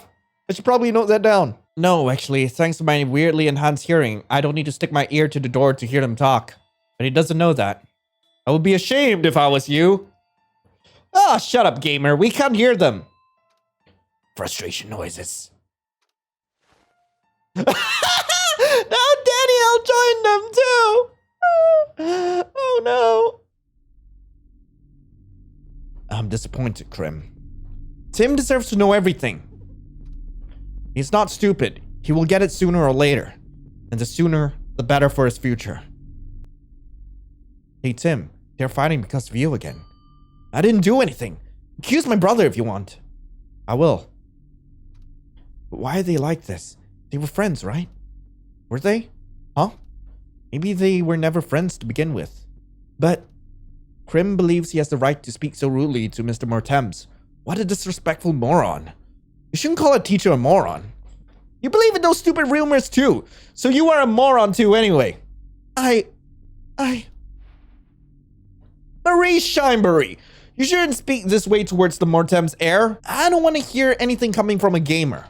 should probably note that down. No, actually, thanks to my weirdly enhanced hearing, I don't need to stick my ear to the door to hear them talk. But he doesn't know that. I would be ashamed if I was you. Ah, shut up, gamer. We can't hear them. Frustration noises. Now Daniel joined them too. Oh no. I'm disappointed, Crim. Tim deserves to know everything. He's not stupid. He will get it sooner or later. And the sooner, the better for his future. Hey, Tim. They're fighting because of you again. I didn't do anything. Accuse my brother if you want. I will. But why are they like this? They were friends, right? Were they? Huh? Maybe they were never friends to begin with. But Crim believes he has the right to speak so rudely to Mr. Mortems. What a disrespectful moron. You shouldn't call a teacher a moron. You believe in those stupid rumors too, so you are a moron too anyway. Marie Shinebury, you shouldn't speak this way towards the Mortems heir. I don't want to hear anything coming from a gamer.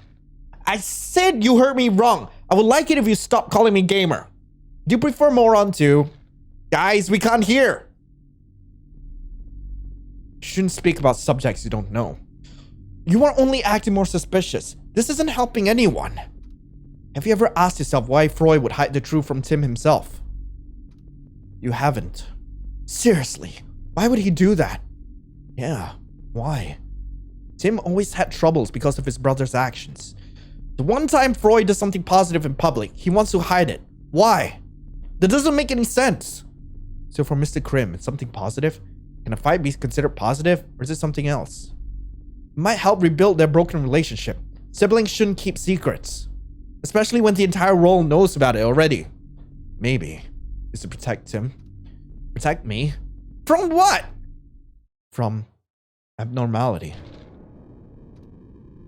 I said you heard me wrong. I would like it if you stop calling me gamer. Do you prefer moron too? Guys, we can't hear. You shouldn't speak about subjects you don't know. You are only acting more suspicious. This isn't helping anyone. Have you ever asked yourself why Frey would hide the truth from Tim himself? You haven't. Seriously, why would he do that? Yeah, why? Tim always had troubles because of his brother's actions. The one time Frey does something positive in public, he wants to hide it. Why? That doesn't make any sense. So for Mr. Crim, it's something positive? Can a fight be considered positive, or is it something else? It might help rebuild their broken relationship. Siblings shouldn't keep secrets. Especially when the entire world knows about it already. Maybe. Is to protect Tim. Protect me? From what? From abnormality.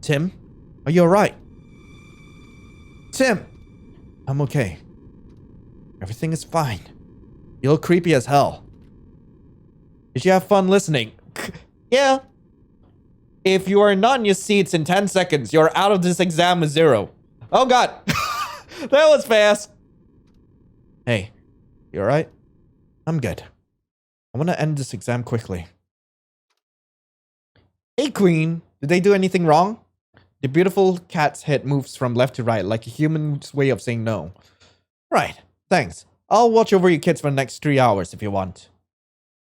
Tim? Are you alright? Tim! I'm okay. Everything is fine. You look creepy as hell. Did you have fun listening? Yeah. If you are not in your seats in 10 seconds, you're out of this exam with 0. Oh god. That was fast. Hey, you alright? I'm good. I want to end this exam quickly. Hey Queen, did they do anything wrong? The beautiful cat's head moves from left to right like a human's way of saying no. Right, thanks. I'll watch over you kids for the next 3 hours if you want.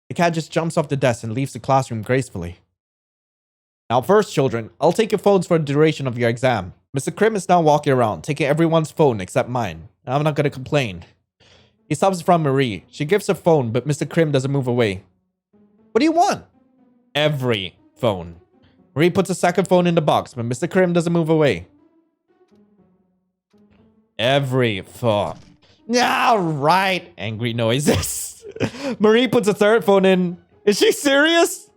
The cat just jumps off the desk and leaves the classroom gracefully. Now first, children, I'll take your phones for the duration of your exam. Mr. Crim is now walking around, taking everyone's phone except mine. I'm not gonna complain. He stops in front of Marie. She gives her phone, but Mr. Crim doesn't move away. What do you want? Every phone. Marie puts a second phone in the box, but Mr. Crim doesn't move away. Every phone. Yeah, right. Angry noises. Marie puts a third phone in. Is she serious?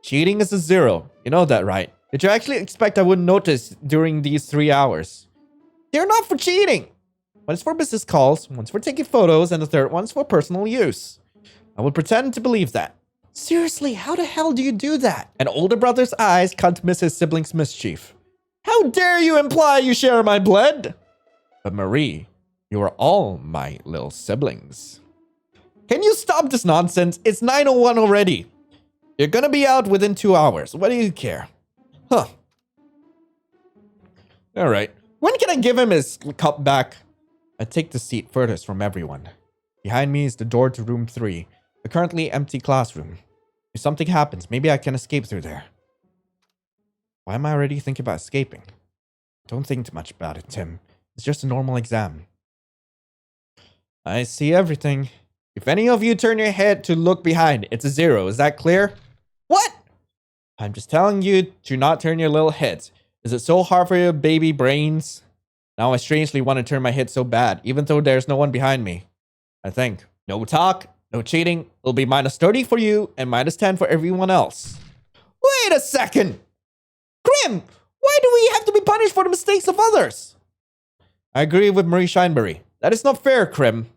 Cheating is a 0. You know that, right? Did you actually expect I wouldn't notice during these 3 hours? They're not for cheating. One is for business calls, one's for taking photos, and the third one's for personal use. I would pretend to believe that. Seriously, how the hell do you do that? An older brother's eyes can't miss his sibling's mischief. How dare you imply you share my blood? But Marie, you are all my little siblings. Can you stop this nonsense? It's 9:01 already. You're gonna be out within 2 hours. What do you care? Huh. Alright. When can I give him his cup back? I take the seat furthest from everyone. Behind me is the door to room 3, a currently empty classroom. If something happens, maybe I can escape through there. Why am I already thinking about escaping? Don't think too much about it, Tim. It's just a normal exam. I see everything. If any of you turn your head to look behind, it's a 0. Is that clear? What? I'm just telling you to not turn your little heads. Is it so hard for your baby brains? Now I strangely want to turn my head so bad, even though there's no one behind me. I think. No talk, no cheating. It'll be -30 for you and -10 for everyone else. Wait a second! Crim! Why do we have to be punished for the mistakes of others? I agree with Marie Shineberry. That is not fair, Crim.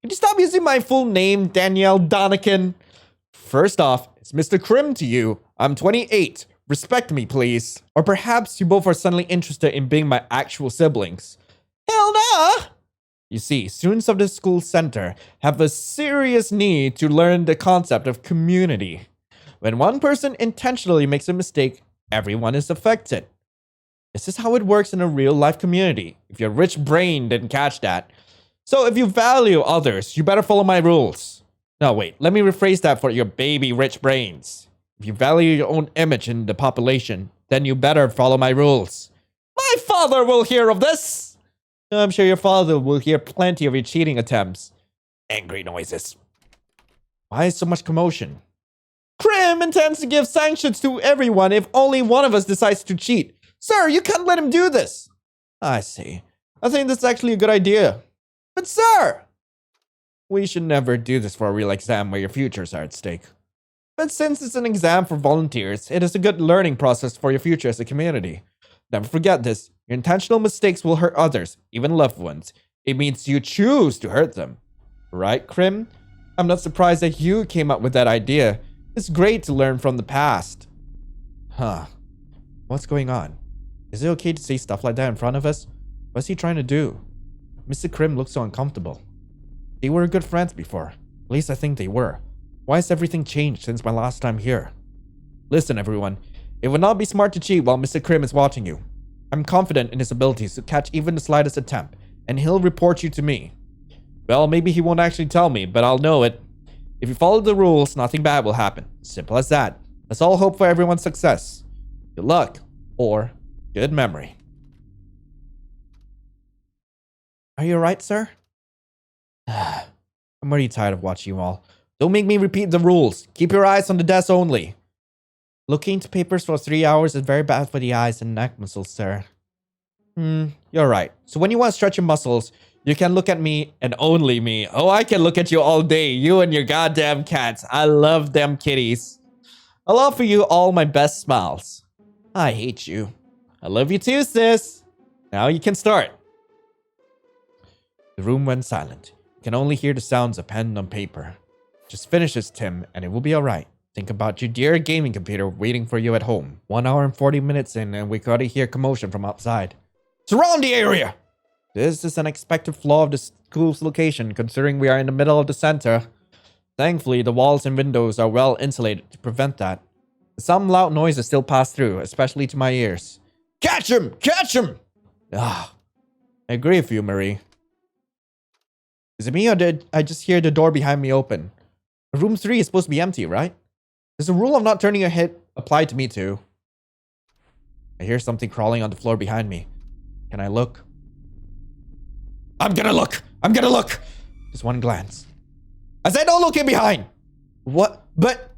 Can you stop using my full name, Danielle Donican? First off, it's Mr. Crim to you. I'm 28. Respect me, please. Or perhaps you both are suddenly interested in being my actual siblings. Hell nah! You see, students of the school center have a serious need to learn the concept of community. When one person intentionally makes a mistake, everyone is affected. This is how it works in a real-life community. If your rich brain didn't catch that. So if you value others, you better follow my rules. No, wait, let me rephrase that for your baby rich brains. If you value your own image in the population, then you better follow my rules. My father will hear of this! I'm sure your father will hear plenty of your cheating attempts. Angry noises. Why is so much commotion? Crim intends to give sanctions to everyone if only one of us decides to cheat. Sir, you can't let him do this. I see. I think that's actually a good idea. But sir! We should never do this for a real exam where your futures are at stake. But since it's an exam for volunteers, it is a good learning process for your future as a community. Never forget this. Your intentional mistakes will hurt others, even loved ones. It means you choose to hurt them. Right, Crim? I'm not surprised that you came up with that idea. It's great to learn from the past. Huh. What's going on? Is it okay to say stuff like that in front of us? What's he trying to do? Mr. Crim looks so uncomfortable. They were good friends before. At least I think they were. Why has everything changed since my last time here? Listen, everyone. It would not be smart to cheat while Mr. Crim is watching you. I'm confident in his abilities to catch even the slightest attempt, and he'll report you to me. Well, maybe he won't actually tell me, but I'll know it. If you follow the rules, nothing bad will happen. Simple as that. Let's all hope for everyone's success. Good luck, or good memory. Are you alright, sir? I'm already tired of watching you all. Don't make me repeat the rules. Keep your eyes on the desk only. Looking into papers for 3 hours is very bad for the eyes and neck muscles, sir. You're right. So when you want to stretch your muscles, you can look at me and only me. Oh, I can look at you all day. You and your goddamn cats. I love them kitties. I'll offer you all my best smiles. I hate you. I love you too, sis. Now you can start. The room went silent. You can only hear the sounds of pen on paper. Just finish this, Tim, and it will be alright. Think about your dear gaming computer waiting for you at home. 1 hour and 40 minutes in, and we gotta hear commotion from outside. Surround the area! This is an expected flaw of the school's location, considering we are in the middle of the center. Thankfully, the walls and windows are well insulated to prevent that. Some loud noises still pass through, especially to my ears. Catch him! Catch him! I agree with you, Marie. Is it me or did I just hear the door behind me open? Room 3 is supposed to be empty, right? Does the rule of not turning your head apply to me too? I hear something crawling on the floor behind me. Can I look? I'm gonna look! I'm gonna look! Just one glance. I said don't look in behind! What? But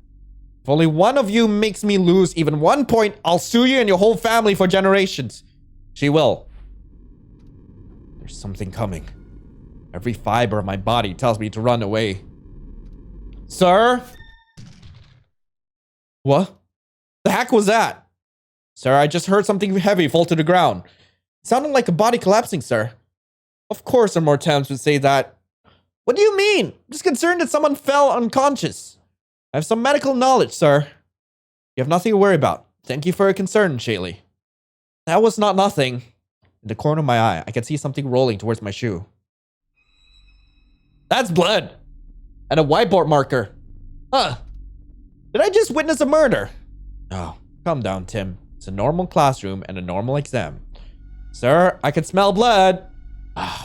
if only one of you makes me lose even 1 point, I'll sue you and your whole family for generations. She will. There's something coming. Every fiber of my body tells me to run away. Sir? What? The heck was that? Sir, I just heard something heavy fall to the ground. It sounded like a body collapsing, sir. Of course, some more attempts would say that. What do you mean? I'm just concerned that someone fell unconscious. I have some medical knowledge, sir. You have nothing to worry about. Thank you for your concern, Shaylee. That was not nothing. In the corner of my eye, I can see something rolling towards my shoe. That's blood. And a whiteboard marker. Huh. Did I just witness a murder? Oh, calm down, Tim. It's a normal classroom and a normal exam. Sir, I can smell blood.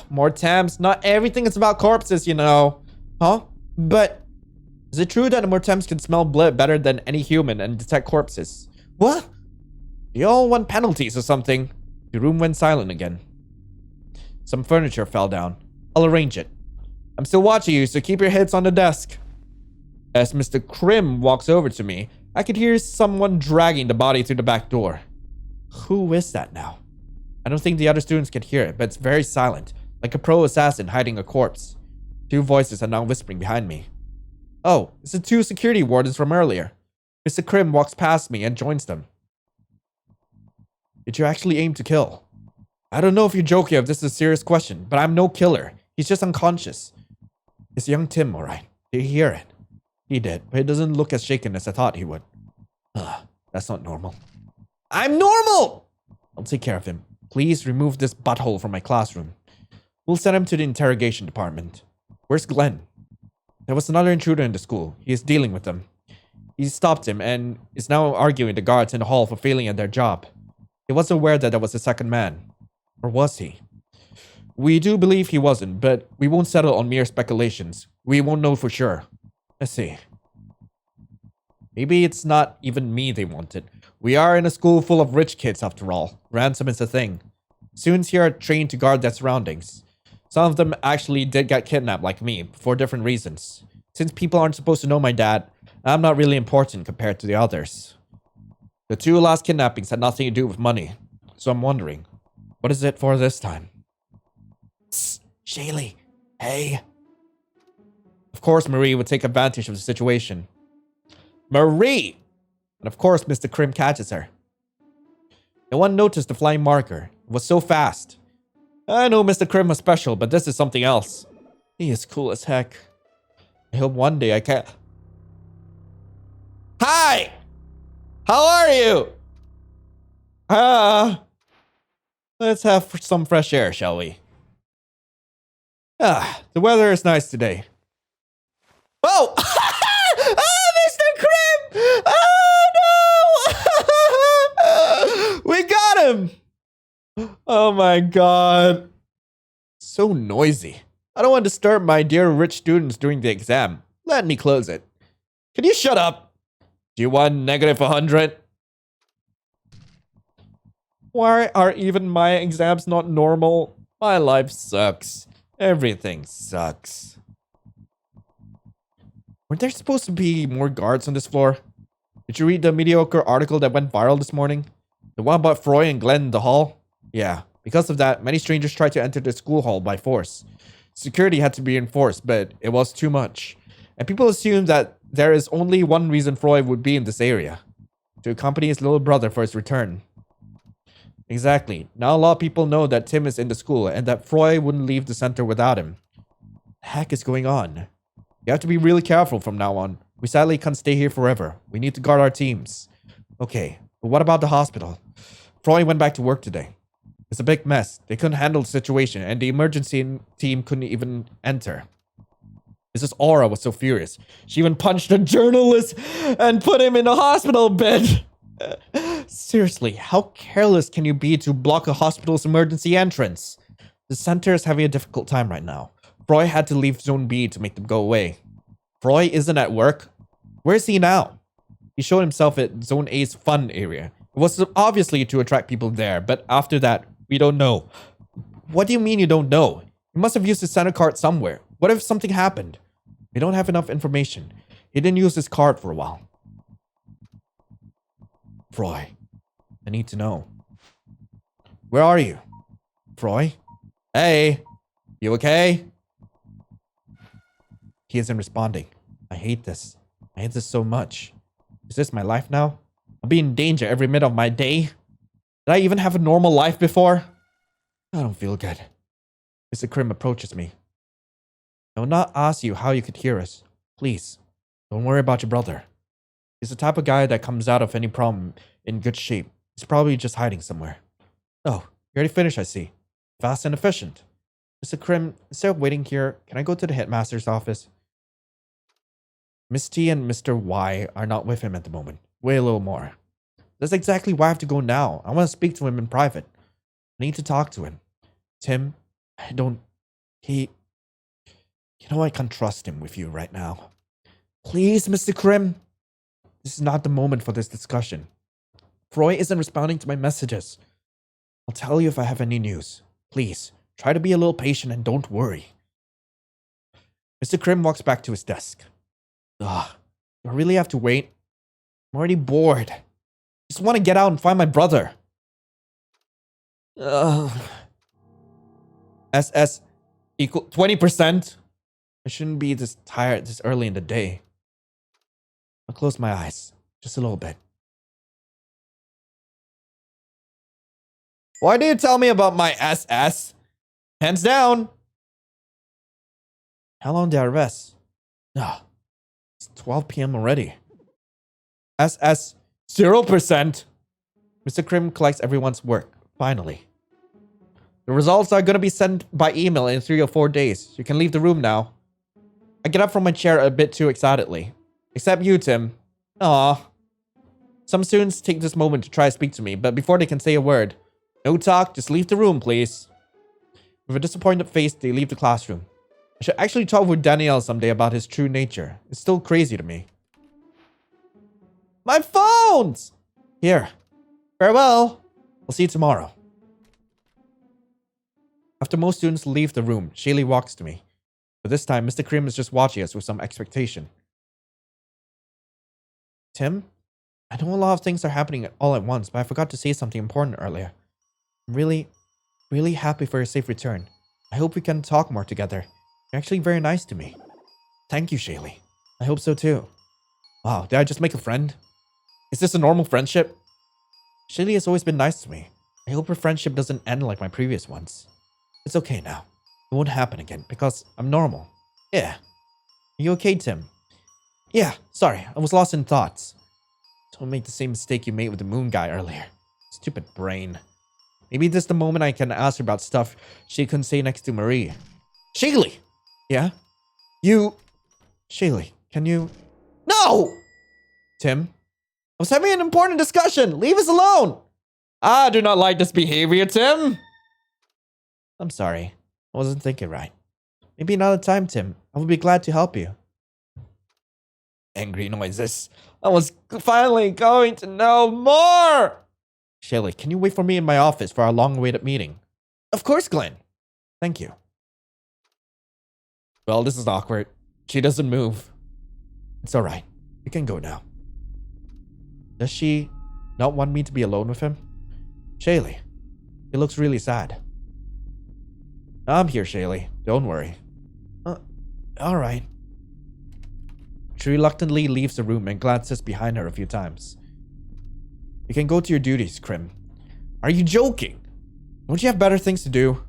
More temps. Not everything is about corpses, you know. Huh? But is it true that the Mortems can smell blood better than any human and detect corpses? What? Do you all want penalties or something? The room went silent again. Some furniture fell down. I'll arrange it. I'm still watching you, so keep your heads on the desk. As Mr. Crim walks over to me, I could hear someone dragging the body through the back door. Who is that now? I don't think the other students can hear it, but it's very silent, like a pro assassin hiding a corpse. Two voices are now whispering behind me. Oh, it's the two security wardens from earlier. Mr. Crim walks past me and joins them. Did you actually aim to kill? I don't know if you're joking or if this is a serious question, but I'm no killer. He's just unconscious. It's young Tim, alright. Did you hear it? He did, but it doesn't look as shaken as I thought he would. That's not normal. I'm normal! I'll take care of him. Please remove this butthole from my classroom. We'll send him to the interrogation department. Where's Glenn? There was another intruder in the school. He is dealing with them. He stopped him and is now arguing with the guards in the hall for failing at their job. He wasn't aware that there was a second man. Or was he? We do believe he wasn't, but we won't settle on mere speculations. We won't know for sure. Let's see. Maybe it's not even me they wanted. We are in a school full of rich kids after all. Ransom is a thing. Students here are trained to guard their surroundings. Some of them actually did get kidnapped like me, for different reasons. Since people aren't supposed to know my dad, I'm not really important compared to the others. The two last kidnappings had nothing to do with money. So I'm wondering, what is it for this time? Psst, Shaylee. Hey. Of course Marie would take advantage of the situation. Marie! And of course Mr. Crim catches her. No one noticed the flying marker. It was so fast. I know Mr. Crim was special, but this is something else. He is cool as heck. I hope one day I can... Hi! How are you? Let's have some fresh air, shall we? The weather is nice today. Oh! Oh, Mr. Crim! Oh, no! We got him! Oh, my God. So noisy. I don't want to disturb my dear rich students during the exam. Let me close it. Can you shut up? Do you want -100? Why are even my exams not normal? My life sucks. Everything sucks. Weren't there supposed to be more guards on this floor? Did you read the mediocre article that went viral this morning? The one about Frey and Glenn in the hall? Yeah, because of that, many strangers tried to enter the school hall by force. Security had to be enforced, but it was too much. And people assumed that there is only one reason Frey would be in this area. To accompany his little brother for his return. Exactly. Now a lot of people know that Tim is in the school and that Frey wouldn't leave the center without him. What the heck is going on? You have to be really careful from now on. We sadly can't stay here forever. We need to guard our teams. Okay, but what about the hospital? Frey went back to work today. It's a big mess. They couldn't handle the situation and the emergency team couldn't even enter. Mrs. Aura was so furious. She even punched a journalist and put him in a hospital bed. Seriously, how careless can you be to block a hospital's emergency entrance? The center is having a difficult time right now. Frey had to leave Zone B to make them go away. Frey isn't at work. Where is he now? He showed himself at Zone A's fun area. It was obviously to attract people there, but after that, we don't know. What do you mean you don't know? He must have used his center card somewhere. What if something happened? We don't have enough information. He didn't use his card for a while. Frey, I need to know. Where are you? Frey? Hey, you okay? He isn't responding. I hate this. I hate this so much. Is this my life now? I'll be in danger every minute of my day. Did I even have a normal life before? I don't feel good. Mr. Crim approaches me. I will not ask you how you could hear us. Please, don't worry about your brother. He's the type of guy that comes out of any problem in good shape. He's probably just hiding somewhere. Oh, you already finished, I see. Fast and efficient. Mr. Crim, instead of waiting here, can I go to the headmaster's office? Miss T and Mr. Y are not with him at the moment. Wait a little more. That's exactly why I have to go now. I want to speak to him in private. I need to talk to him. Tim, I can't trust him with you right now. Please, Mr. Crim. This is not the moment for this discussion. Frey isn't responding to my messages. I'll tell you if I have any news. Please, try to be a little patient and don't worry. Mr. Crim walks back to his desk. Ugh, do I really have to wait? I'm already bored. Just want to get out and find my brother. SS equal 20%. I shouldn't be this tired this early in the day. I'll close my eyes. Just a little bit. Why did you tell me about my SS? Hands down. How long did I rest? No. It's 12 p.m. already. SS 0%. Mr. Crim collects everyone's work. Finally. The results are going to be sent by email in 3 or 4 days. You can leave the room now. I get up from my chair a bit too excitedly. Except you, Tim. Aw. Some students take this moment to try to speak to me, but before they can say a word, no talk, just leave the room, please. With a disappointed face, they leave the classroom. I should actually talk with Daniel someday about his true nature. It's still crazy to me. My phones! Here. Farewell. I'll see you tomorrow. After most students leave the room, Shaylee walks to me. But this time, Mr. Crim is just watching us with some expectation. Tim? I know a lot of things are happening all at once, but I forgot to say something important earlier. I'm really happy for your safe return. I hope we can talk more together. You're actually very nice to me. Thank you, Shaylee. I hope so too. Wow, did I just make a friend? Is this a normal friendship? Shaylee has always been nice to me. I hope her friendship doesn't end like my previous ones. It's okay now. It won't happen again because I'm normal. Yeah. Are you okay, Tim? Yeah, sorry. I was lost in thoughts. Don't make the same mistake you made with the moon guy earlier. Stupid brain. Maybe this is the moment I can ask her about stuff she couldn't say next to Marie. Shaylee! Yeah? Shaylee, can you... No! Tim? I was having an important discussion. Leave us alone! I do not like this behavior, Tim. I'm sorry. I wasn't thinking right. Maybe another time, Tim. I would be glad to help you. Angry noises. I was finally going to know more! Shaylee, can you wait for me in my office for our long-awaited meeting? Of course, Glenn. Thank you. Well, this is awkward. She doesn't move. It's alright. You can go now. Does she not want me to be alone with him? Shaylee, he looks really sad. I'm here, Shaylee. Don't worry. Alright. She reluctantly leaves the room and glances behind her a few times. You can go to your duties, Crim. Are you joking? Don't you have better things to do?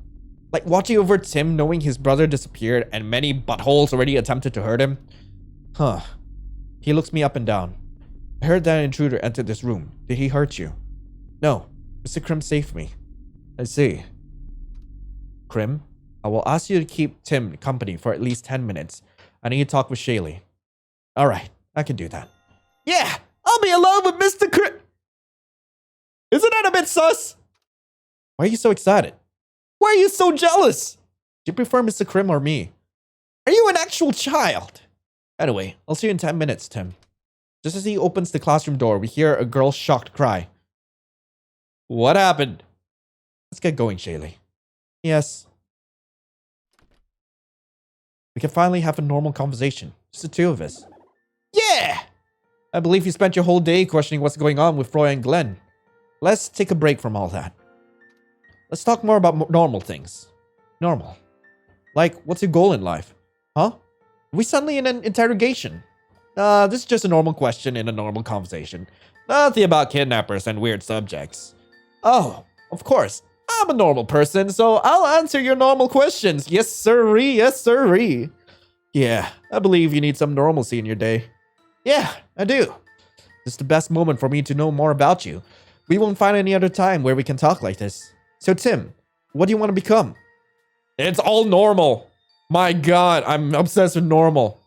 Like watching over Tim knowing his brother disappeared and many buttholes already attempted to hurt him? Huh. He looks me up and down. I heard that an intruder entered this room. Did he hurt you? No. Mr. Crim saved me. I see. Crim, I will ask you to keep Tim company for at least 10 minutes. I need to talk with Shaylee. Alright, I can do that. Yeah, I'll be alone with Mr. Crim. Isn't that a bit sus? Why are you so excited? Why are you so jealous? Do you prefer Mr. Crim or me? Are you an actual child? Anyway, I'll see you in 10 minutes, Tim. Just as he opens the classroom door, we hear a girl's shocked cry. What happened? Let's get going, Shaylee. Yes. We can finally have a normal conversation. Just the two of us. Yeah! I believe you spent your whole day questioning what's going on with Frey and Glenn. Let's take a break from all that. Let's talk more about normal things. Normal. Like, what's your goal in life? Huh? Are we suddenly in an interrogation? This is just a normal question in a normal conversation. Nothing about kidnappers and weird subjects. Oh, of course. I'm a normal person, so I'll answer your normal questions. Yes, sirree. Yes, sirree. Yeah, I believe you need some normalcy in your day. Yeah, I do. This is the best moment for me to know more about you. We won't find any other time where we can talk like this. So, Tim, what do you want to become? It's all normal. My God, I'm obsessed with normal.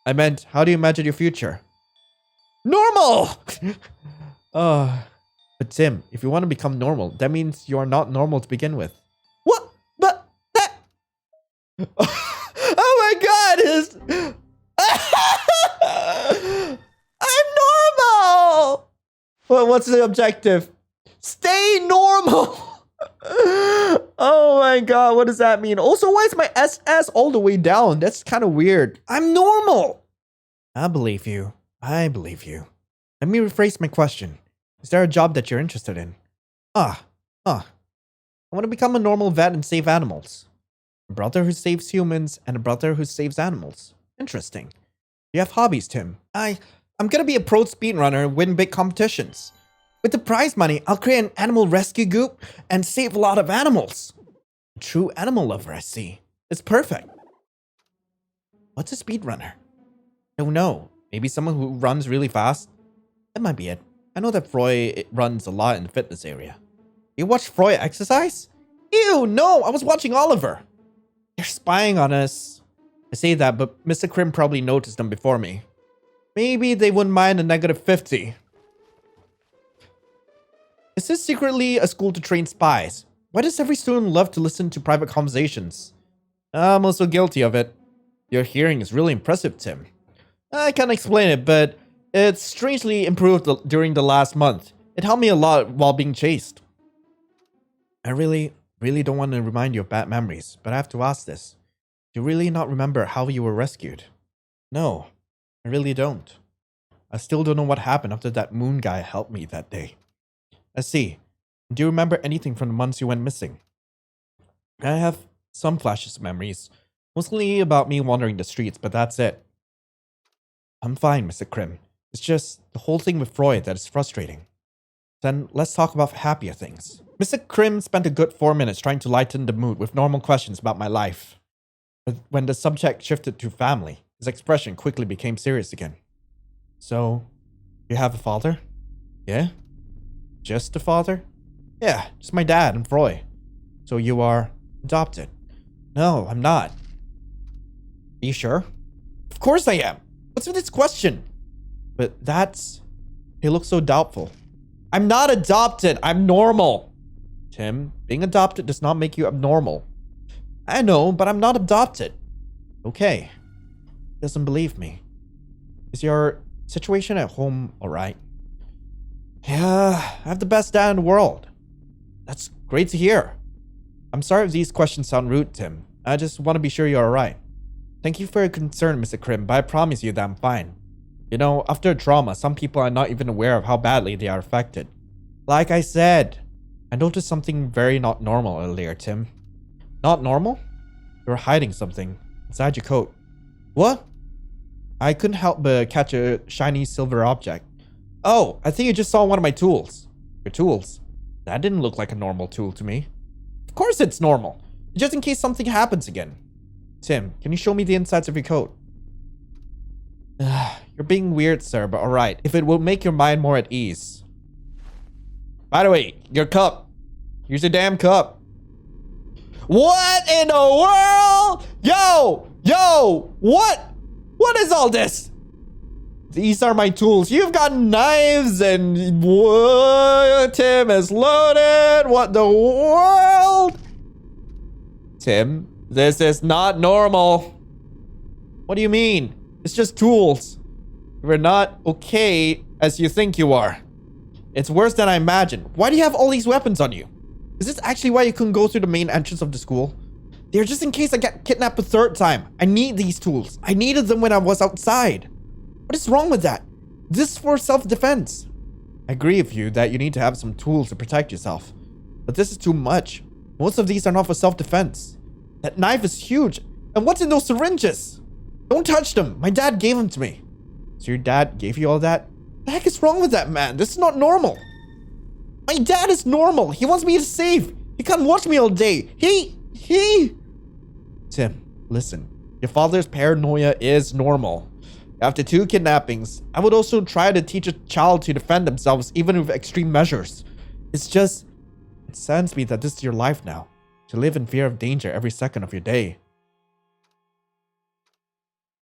I meant, how do you imagine your future? Normal! But Tim, if you want to become normal, that means you are not normal to begin with. What? But that... Oh my God! I'm normal! Well, what's the objective? Stay normal! my god, what does that mean? Also, why is my SS all the way down? That's kind of weird. I'm normal. I believe you. I believe you. Let me rephrase my question. Is there a job that you're interested in? I want to become a normal vet and save animals. A brother who saves humans and a brother who saves animals. Interesting. You have hobbies, Tim. I'm gonna be a pro speedrunner and win big competitions. With the prize money, I'll create an animal rescue group and save a lot of animals. A true animal lover, I see. It's perfect. What's a speedrunner? I don't know. Maybe someone who runs really fast? That might be it. I know that Frey runs a lot in the fitness area. You watch Frey exercise? Ew, no, I was watching Oliver. They're spying on us. I say that, but Mr. Crim probably noticed them before me. Maybe they wouldn't mind a -50. Is this secretly a school to train spies? Why does every student love to listen to private conversations? I'm also guilty of it. Your hearing is really impressive, Tim. I can't explain it, but it's strangely improved during the last month. It helped me a lot while being chased. I really don't want to remind you of bad memories, but I have to ask this. Do you really not remember how you were rescued? No, I really don't. I still don't know what happened after that moon guy helped me that day. Let's see. Do you remember anything from the months you went missing? I have some flashes of memories, mostly about me wandering the streets, but that's it. I'm fine, Mr. Crim. It's just the whole thing with Frey that is frustrating. Then let's talk about happier things. Mr. Crim spent a good 4 minutes trying to lighten the mood with normal questions about my life. But when the subject shifted to family, his expression quickly became serious again. So, you have a father? Yeah? Just a father? Yeah, just my dad and Frey. So you are adopted? No, I'm not. Are you sure? Of course I am. What's with this question? But that's... He looks so doubtful. I'm not adopted. I'm normal. Tim, being adopted does not make you abnormal. I know, but I'm not adopted. Okay. Doesn't believe me. Is your situation at home alright? Yeah, I have the best dad in the world. That's great to hear. I'm sorry if these questions sound rude, Tim. I just want to be sure you're alright. Thank you for your concern, Mr. Crim, but I promise you that I'm fine. You know, after a trauma, some people are not even aware of how badly they are affected. Like I said, I noticed something very not normal earlier, Tim. Not normal? You're hiding something inside your coat. What? I couldn't help but catch a shiny silver object. Oh, I think you just saw one of my tools. Your tools? That didn't look like a normal tool to me. Of course it's normal. Just in case something happens again. Tim, can you show me the insides of your coat? You're being weird, sir, but alright. If it will make your mind more at ease. By the way, your cup. Here's your damn cup. What in the world? Yo, what is all this? These are my tools. You've got knives and what? Tim is loaded. What the world? Tim, this is not normal. What do you mean? It's just tools. You're not okay as you think you are. It's worse than I imagined. Why do you have all these weapons on you? Is this actually why you couldn't go through the main entrance of the school? They're just in case I get kidnapped a third time. I need these tools. I needed them when I was outside. What is wrong with that? This is for self-defense. I agree with you that you need to have some tools to protect yourself. But this is too much. Most of these are not for self-defense. That knife is huge. And what's in those syringes? Don't touch them. My dad gave them to me. So your dad gave you all that? What the heck is wrong with that man? This is not normal. My dad is normal. He wants me to save. He can't watch me all day. Tim, listen. Your father's paranoia is normal. After 2 kidnappings, I would also try to teach a child to defend themselves even with extreme measures. It's just... It saddens me that this is your life now. To live in fear of danger every second of your day.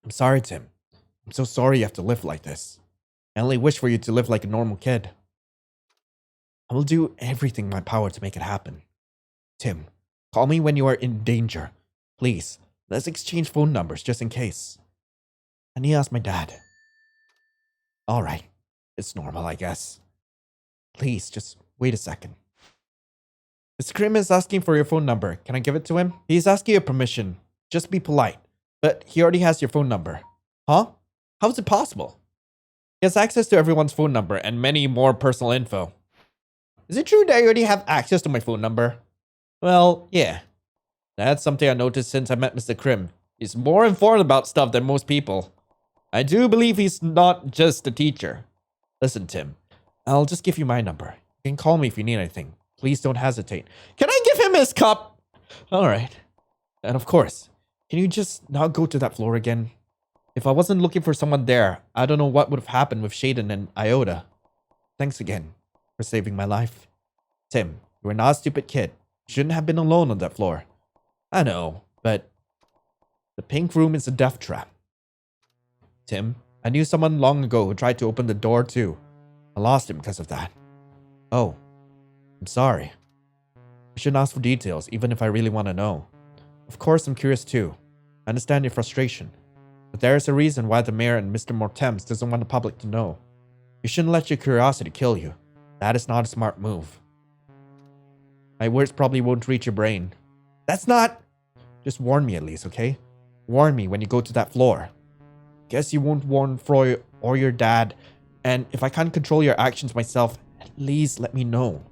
I'm sorry, Tim. I'm so sorry you have to live like this. I only wish for you to live like a normal kid. I will do everything in my power to make it happen. Tim, call me when you are in danger. Please, let's exchange phone numbers just in case. I need to ask my dad. Alright, it's normal, I guess. Please, just wait a second. Mr. Crim is asking for your phone number. Can I give it to him? He's asking your permission. Just be polite. But he already has your phone number. Huh? How is it possible? He has access to everyone's phone number and many more personal info. Is it true that you already have access to my phone number? Well, yeah. That's something I noticed since I met Mr. Crim. He's more informed about stuff than most people. I do believe he's not just a teacher. Listen, Tim, I'll just give you my number. You can call me if you need anything. Please don't hesitate. Can I give him his cup? All right. And of course, can you just not go to that floor again? If I wasn't looking for someone there, I don't know what would have happened with Shaden and Iota. Thanks again for saving my life. Tim, you were not a stupid kid. You shouldn't have been alone on that floor. I know, but the pink room is a death trap. Tim, I knew someone long ago who tried to open the door too. I lost him because of that. Oh, I'm sorry. I shouldn't ask for details, even if I really want to know. Of course, I'm curious too. I understand your frustration. But there is a reason why the mayor and Mr. Mortems doesn't want the public to know. You shouldn't let your curiosity kill you. That is not a smart move. My words probably won't reach your brain. That's not... Just warn me at least, okay? Warn me when you go to that floor. Guess you won't warn Frey or your dad. And if I can't control your actions myself, at least let me know.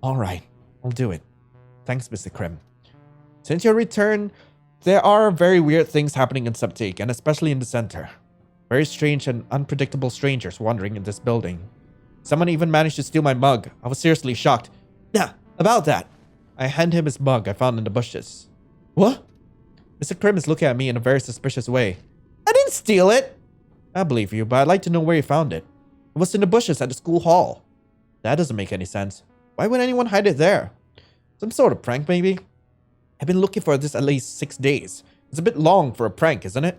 Alright, I'll do it. Thanks, Mr. Crim. Since your return, there are very weird things happening in Septeek, and especially in the center. Very strange and unpredictable strangers wandering in this building. Someone even managed to steal my mug. I was seriously shocked. Yeah, about that. I hand him his mug I found in the bushes. What? Mr. Crim is looking at me in a very suspicious way. I didn't steal it! I believe you, but I'd like to know where you found it. It was in the bushes at the school hall. That doesn't make any sense. Why would anyone hide it there? Some sort of prank, maybe? I've been looking for this at least 6 days. It's a bit long for a prank, isn't it?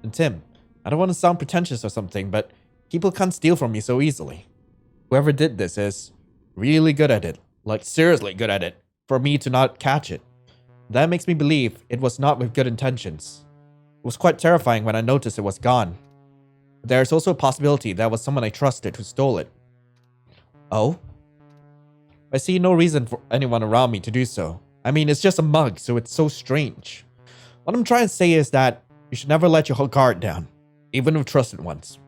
And Tim, I don't want to sound pretentious or something, but people can't steal from me so easily. Whoever did this is really good at it. Like, seriously good at it. For me to not catch it. That makes me believe it was not with good intentions. It was quite terrifying when I noticed it was gone. But there is also a possibility that was someone I trusted who stole it. Oh? I see no reason for anyone around me to do so. I mean, it's just a mug, so it's so strange. What I'm trying to say is that you should never let your whole guard down, even with trusted ones.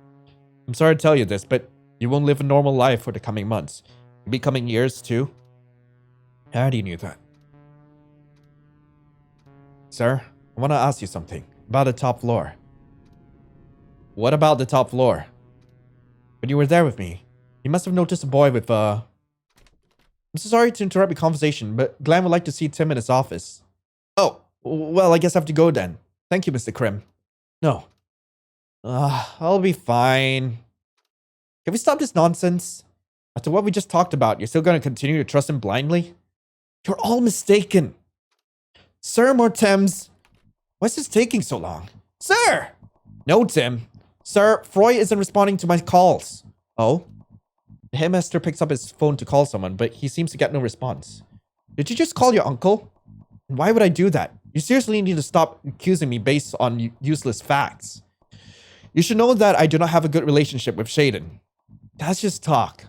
I'm sorry to tell you this, but you won't live a normal life for the coming months. Maybe coming years, too. How do you knew that? Sir, I want to ask you something about the top floor. What about the top floor? When you were there with me, you must have noticed a boy with I'm so sorry to interrupt your conversation, but Glenn would like to see Tim in his office. Oh, well, I guess I have to go then. Thank you, Mr. Crim. No. I'll be fine. Can we stop this nonsense? After what we just talked about, you're still going to continue to trust him blindly? You're all mistaken. Sir Mortems, why is this taking so long? Sir! No, Tim. Sir, Frey isn't responding to my calls. Oh? The headmaster picks up his phone to call someone, but he seems to get no response. Did you just call your uncle? And why would I do that? You seriously need to stop accusing me based on useless facts. You should know that I do not have a good relationship with Shaden. That's just talk.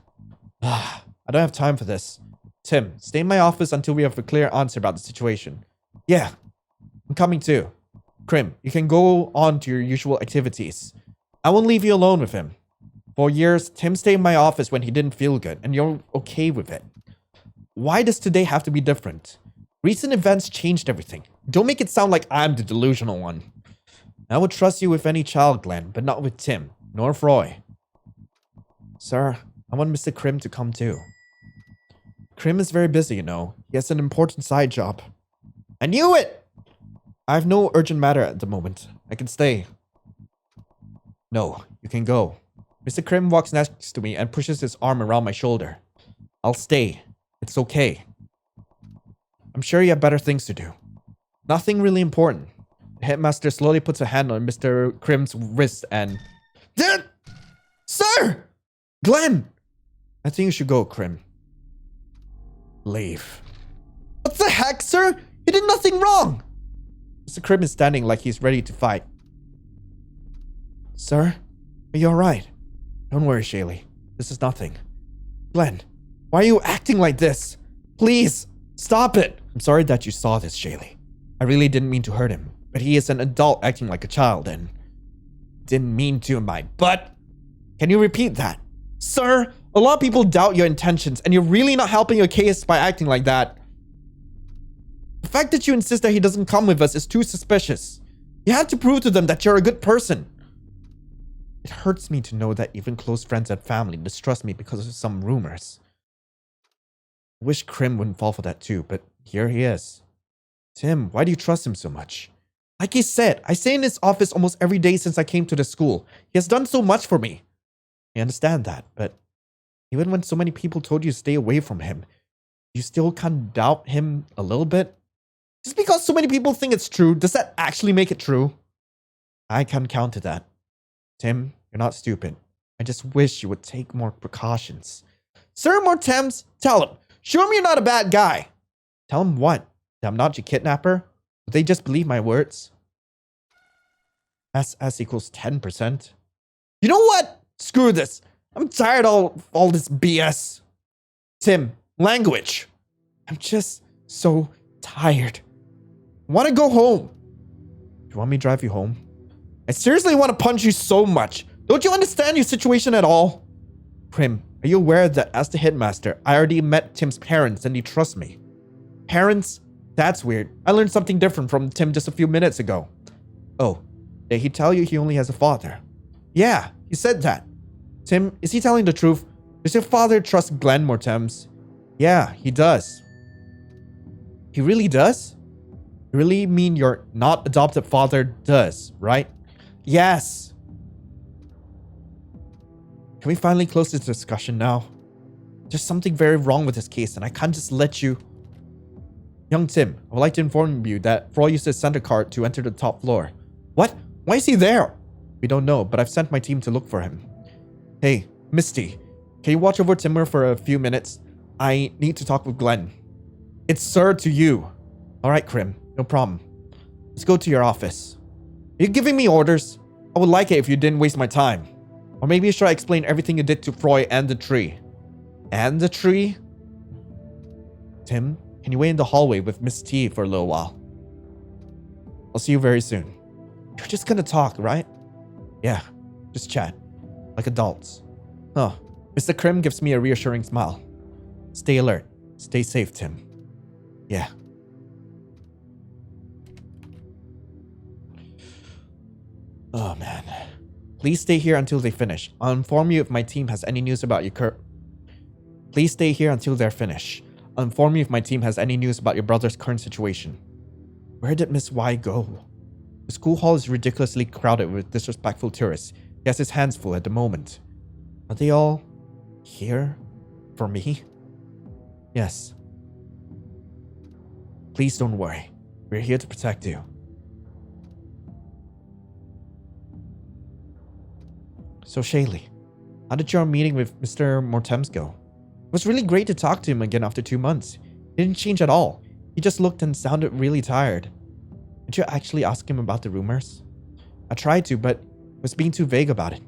I don't have time for this. Tim, stay in my office until we have a clear answer about the situation. Yeah, I'm coming too. Crim, you can go on to your usual activities. I won't leave you alone with him. For years, Tim stayed in my office when he didn't feel good, and you're okay with it. Why does today have to be different? Recent events changed everything. Don't make it sound like I'm the delusional one. I would trust you with any child, Glenn, but not with Tim, nor Frey. Sir, I want Mr. Crim to come too. Crim is very busy, you know. He has an important side job. I knew it! I have no urgent matter at the moment. I can stay. No, you can go. Mr. Crim walks next to me and pushes his arm around my shoulder. I'll stay. It's okay. I'm sure you have better things to do. Nothing really important. The headmaster slowly puts a hand on Mr. Crim's wrist and... Sir! Glenn! I think you should go, Crim. Leave. What the heck, sir? You did nothing wrong! Mr. Crim is standing like he's ready to fight. Sir? Are you alright? Don't worry, Shaylee. This is nothing. Glenn, why are you acting like this? Please! Stop it! I'm sorry that you saw this, Shaylee. I really didn't mean to hurt him, but he is an adult acting like a child and didn't mean to in my butt. Can you repeat that? Sir, a lot of people doubt your intentions and you're really not helping your case by acting like that. The fact that you insist that he doesn't come with us is too suspicious. You have to prove to them that you're a good person. It hurts me to know that even close friends and family distrust me because of some rumors. I wish Crim wouldn't fall for that too, but here he is. Tim, why do you trust him so much? Like he said, I stay in his office almost every day since I came to the school. He has done so much for me. I understand that, but even when so many people told you to stay away from him, you still can't doubt him a little bit? Just because so many people think it's true, does that actually make it true? I can't counter that. Tim, you're not stupid. I just wish you would take more precautions. Sir Mortems, tell him. Show him you're not a bad guy. Tell him what? That I'm not your kidnapper? Would they just believe my words? SS equals 10%. You know what? Screw this. I'm tired of all this BS. Tim, language. I'm just so tired. I want to go home. Do you want me to drive you home? I seriously want to punch you so much. Don't you understand your situation at all? Crim, are you aware that as the headmaster, I already met Tim's parents and he trusts me? Parents? That's weird. I learned something different from Tim just a few minutes ago. Oh, did he tell you he only has a father? Yeah, he said that. Tim, is he telling the truth? Does your father trust Glenn Mortems? Yeah, he does. He really does? You really mean your not adopted father does, right? Yes. Can we finally close this discussion now? There's something very wrong with this case and I can't just let you... Young Tim, I would like to inform you that Frey used his center card to enter the top floor. What? Why is he there? We don't know, but I've sent my team to look for him. Hey, Misty, can you watch over Timor for a few minutes? I need to talk with Glenn. It's sir to you. Alright, Crim, no problem. Let's go to your office. Are you giving me orders? I would like it if you didn't waste my time. Or maybe should I explain everything you did to Frey and the tree? And the tree? Tim, can you wait in the hallway with Miss T for a little while? I'll see you very soon. You're just gonna talk, right? Yeah, just chat. Like adults. Huh. Mr. Crim gives me a reassuring smile. Stay alert. Stay safe, Tim. Yeah. Oh, man. Please stay here until they finish. I'll inform you if my team has any news about your Please stay here until they're finished. I'll inform you if my team has any news about your brother's current situation. Where did Miss Y go? The school hall is ridiculously crowded with disrespectful tourists. He has his hands full at the moment. Are they all here for me? Yes. Please don't worry. We're here to protect you. So Shaylee, how did your meeting with Mr. Mortems go? It was really great to talk to him again after 2 months. He didn't change at all. He just looked and sounded really tired. Did you actually ask him about the rumors? I tried to, but was being too vague about it.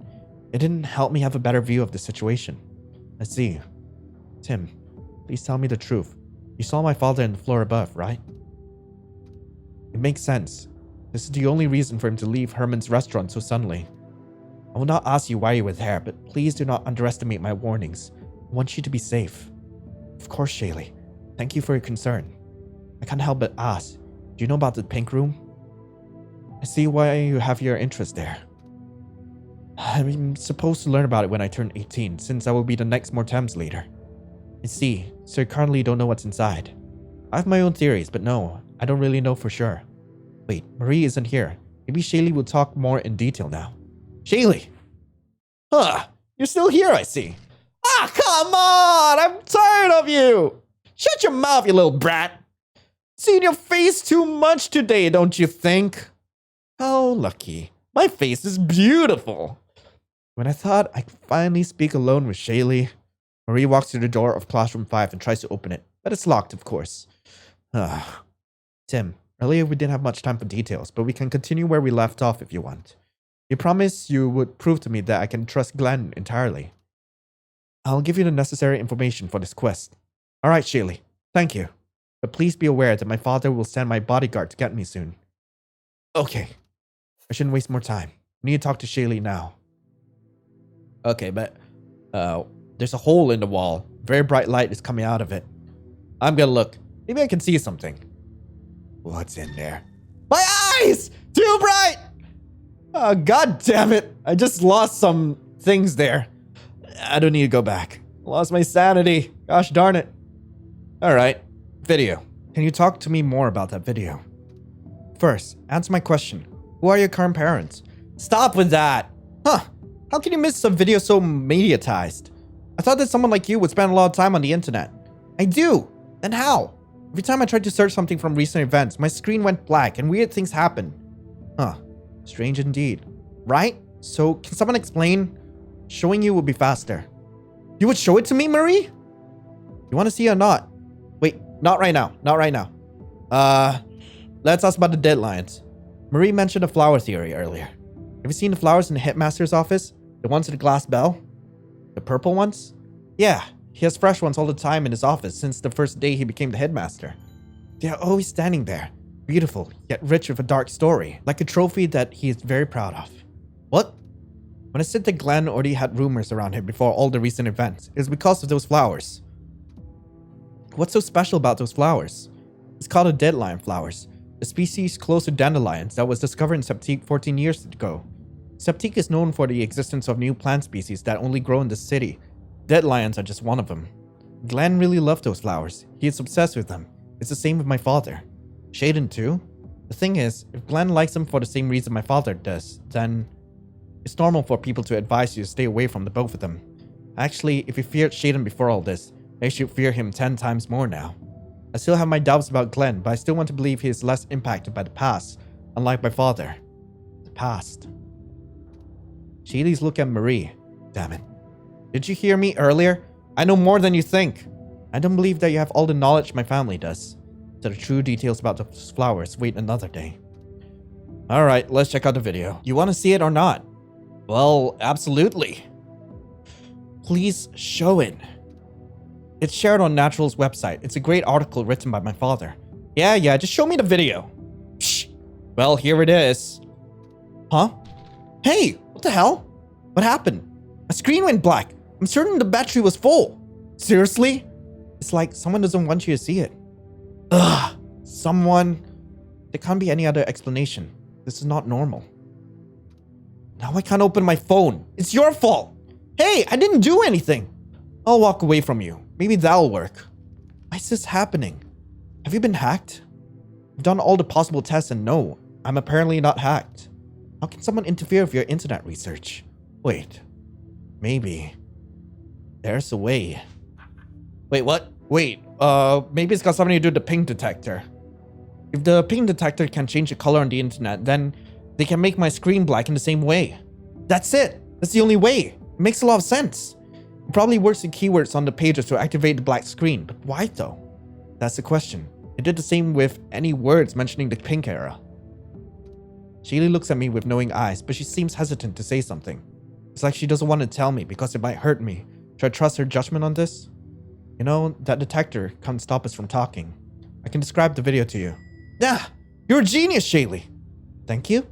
It didn't help me have a better view of the situation. I see. Tim, please tell me the truth. You saw my father on the floor above, right? It makes sense. This is the only reason for him to leave Herman's restaurant so suddenly. I will not ask you why you were there, but please do not underestimate my warnings. I want you to be safe. Of course, Shaylee. Thank you for your concern. I can't help but ask, do you know about the pink room? I see why you have your interest there. I'm supposed to learn about it when I turn 18, since I will be the next Mortems leader. I see, so you currently don't know what's inside. I have my own theories, but no, I don't really know for sure. Wait, Marie isn't here. Maybe Shaylee will talk more in detail now. Shaylee! Huh, you're still here, I see. Ah, come on! I'm tired of you! Shut your mouth, you little brat! Seen your face too much today, don't you think? How lucky. My face is beautiful. When I thought I could finally speak alone with Shaylee, Marie walks to the door of classroom 5 and tries to open it, but it's locked, of course. Tim, earlier we didn't have much time for details, but we can continue where we left off if you want. You promised you would prove to me that I can trust Glenn entirely. I'll give you the necessary information for this quest. Alright, Shaylee. Thank you. But please be aware that my father will send my bodyguard to get me soon. Okay. I shouldn't waste more time. I need to talk to Shaylee now. Okay, but there's a hole in the wall. Very bright light is coming out of it. I'm gonna look. Maybe I can see something. What's in there? My eyes! Too bright! Oh, god damn it. I just lost some things there. I don't need to go back. I lost my sanity. Gosh darn it. Alright. Video. Can you talk to me more about that video? First, answer my question. Who are your current parents? Stop with that! Huh. How can you miss a video so mediatized? I thought that someone like you would spend a lot of time on the internet. I do. Then how? Every time I tried to search something from recent events, my screen went black and weird things happened. Huh. Strange indeed. Right? So, can someone explain? Showing you would be faster. You would show it to me, Marie? You want to see it or not? Wait, not right now. Not right now. Let's ask about the deadlines. Marie mentioned a flower theory earlier. Have you seen the flowers in the headmaster's office? The ones with the glass bell? The purple ones? Yeah, he has fresh ones all the time in his office since the first day he became the headmaster. They are always standing there. Beautiful, yet rich with a dark story. Like a trophy that he is very proud of. What? When I said that Glenn already had rumors around him before all the recent events, it was because of those flowers. What's so special about those flowers? It's called a deadline flowers. A species close to dandelions that was discovered in Septeek 14 years ago. Septeek is known for the existence of new plant species that only grow in the city. Dandelions are just one of them. Glenn really loved those flowers. He is obsessed with them. It's the same with my father. Shaden too? The thing is, if Glenn likes them for the same reason my father does, then it's normal for people to advise you to stay away from the both of them. Actually, if you feared Shaden before all this, they should fear him 10 times more now. I still have my doubts about Glenn, but I still want to believe he is less impacted by the past, unlike my father. The past. Shaylee's look at Marie. Damn it. Did you hear me earlier? I know more than you think. I don't believe that you have all the knowledge my family does. So the true details about those flowers wait another day. Alright, let's check out the video. You want to see it or not? Well, absolutely. Please show it. It's shared on Natural's website. It's a great article written by my father. Yeah, just show me the video. Psh. Well, here it is. Huh? Hey, what the hell? What happened? My screen went black. I'm certain the battery was full. Seriously? It's like someone doesn't want you to see it. Ugh. Someone... There can't be any other explanation. This is not normal. Now I can't open my phone. It's your fault. Hey, I didn't do anything. I'll walk away from you. Maybe that'll work. Why is this happening? Have you been hacked? I've done all the possible tests and no, I'm apparently not hacked. How can someone interfere with your internet research? Wait. Maybe. There's a way. Wait, what? Wait, maybe it's got something to do with the ping detector. If the ping detector can change the color on the internet, then they can make my screen black in the same way. That's it. That's the only way. It makes a lot of sense. It probably works with keywords on the pages to activate the black screen, but why though? That's the question. It did the same with any words mentioning the pink era. Shaylee looks at me with knowing eyes, but she seems hesitant to say something. It's like she doesn't want to tell me because it might hurt me. Should I trust her judgment on this? You know, that detector can't stop us from talking. I can describe the video to you. Yeah, you're a genius, Shaylee. Thank you.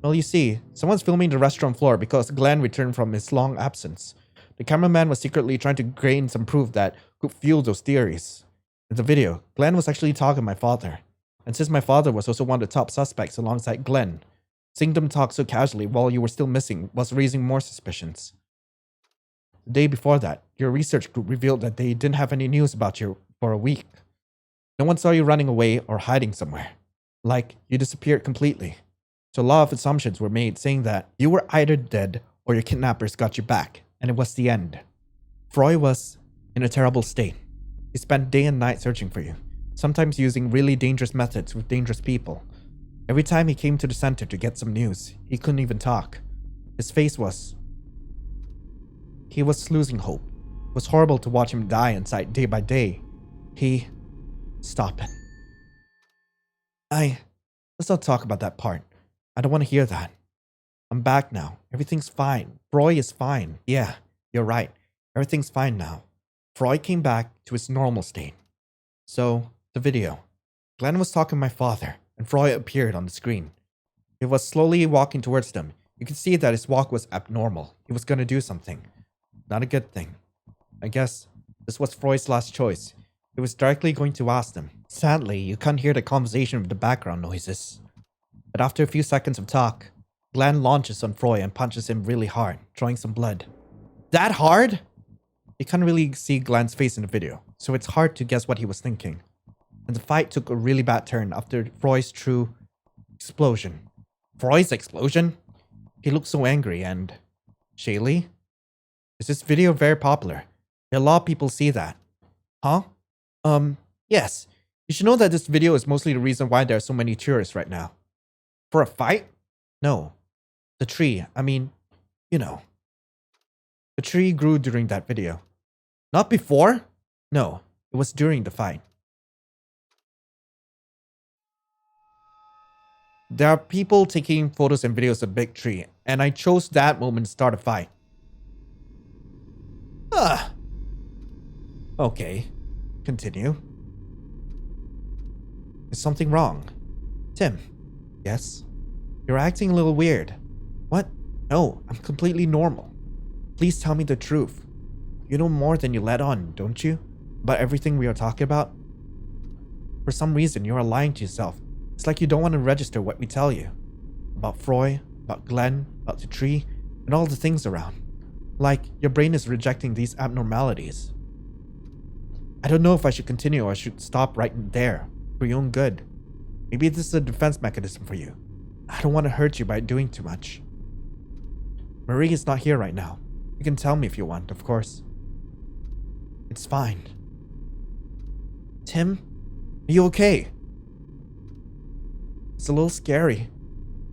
Well, you see, someone's filming the restaurant floor because Glenn returned from his long absence. The cameraman was secretly trying to gain some proof that could fuel those theories. In the video, Glenn was actually talking to my father. And since my father was also one of the top suspects alongside Glenn, seeing them talk so casually while you were still missing was raising more suspicions. The day before that, your research group revealed that they didn't have any news about you for a week. No one saw you running away or hiding somewhere. Like, you disappeared completely. So a lot of assumptions were made saying that you were either dead or your kidnappers got you back, and it was the end. Frey was in a terrible state. He spent day and night searching for you, sometimes using really dangerous methods with dangerous people. Every time he came to the center to get some news, he couldn't even talk. His face was... He was losing hope. It was horrible to watch him die inside day by day. He... Stop it. Let's not talk about that part. I don't want to hear that. I'm back now. Everything's fine. Frey is fine. Yeah, you're right. Everything's fine now. Frey came back to his normal state. So, The video. Glenn was talking to my father, and Frey appeared on the screen. He was slowly walking towards them. You could see that his walk was abnormal. He was gonna do something. Not a good thing. I guess this was Frey's last choice. He was directly going to ask them. Sadly, you can't hear the conversation with the background noises. But after a few seconds of talk, Glenn launches on Frey and punches him really hard, drawing some blood. That hard? You can't really see Glenn's face in the video, so it's hard to guess what he was thinking. And the fight took a really bad turn after Frey's true explosion. Frey's explosion? He looked so angry and... Shaylee? Is this video very popular? A lot of people see that. Huh? Yes. You should know that this video is mostly the reason why there are so many tourists right now. For a fight? No. The tree, I mean, you know. The tree grew during that video. Not before? No, it was during the fight. There are people taking photos and videos of the big tree, and I chose that moment to start a fight. Okay, continue. Is something wrong? Tim? Yes? You're acting a little weird. What? No, I'm completely normal. Please tell me the truth. You know more than you let on, don't you? About everything we are talking about? For some reason, you are lying to yourself. It's like you don't want to register what we tell you. About Frey, about Glenn, about the tree, and all the things around. Like, your brain is rejecting these abnormalities. I don't know if I should continue or I should stop right there, for your own good. Maybe this is a defense mechanism for you. I don't want to hurt you by doing too much. Marie is not here right now. You can tell me if you want, of course. It's fine. Tim? Are you okay? It's a little scary.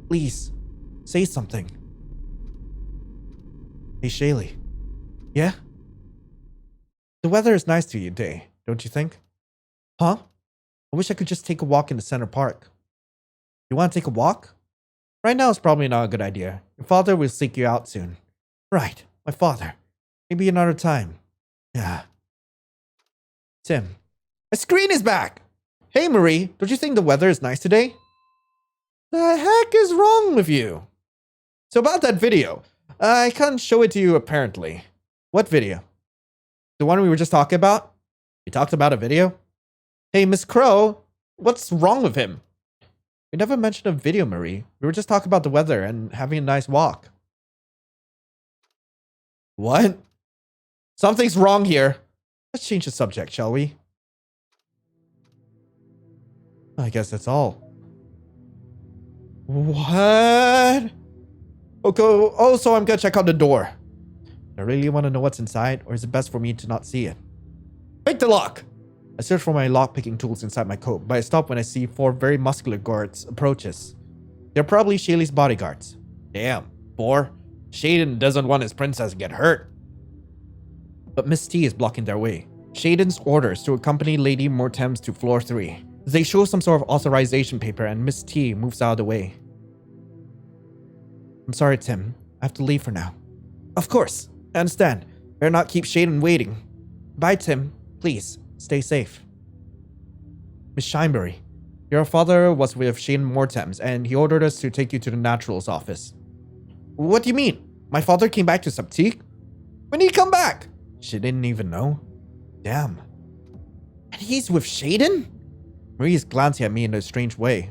Please, say something. Hey, Shaylee. Yeah? The weather is nice today, don't you think? Huh? I wish I could just take a walk in the center park. You want to take a walk? Right now is probably not a good idea. Your father will seek you out soon. Right, my father. Maybe another time. Yeah. Tim. My screen is back! Hey, Marie, don't you think the weather is nice today? The heck is wrong with you? So about that video, I can't show it to you apparently. What video? The one we were just talking about? We talked about a video? Hey, Miss Crow, what's wrong with him? We never mentioned a video, Marie. We were just talking about the weather and having a nice walk. What? Something's wrong here. Let's change the subject, shall we? I guess that's all. What? Okay, oh, so I'm gonna check out the door. I really want to know what's inside, or is it best for me to not see it? Pick the lock! I search for my lock-picking tools inside my coat, but I stop when I see 4 very muscular guards approaches. They're probably Shaylee's bodyguards. Damn, 4? Shaden doesn't want his princess to get hurt. But Miss T is blocking their way. Shaden's orders to accompany Lady Mortems to floor 3. They show some sort of authorization paper and Miss T moves out of the way. I'm sorry, Tim. I have to leave for now. Of course. I understand. Better not keep Shaden waiting. Bye, Tim. Please, stay safe. Miss Shineberry, your father was with Shaden Mortems and he ordered us to take you to the Naturals office. What do you mean? My father came back to Septeek? When did he come back? She didn't even know. Damn. And he's with Shaden? Marie is glancing at me in a strange way.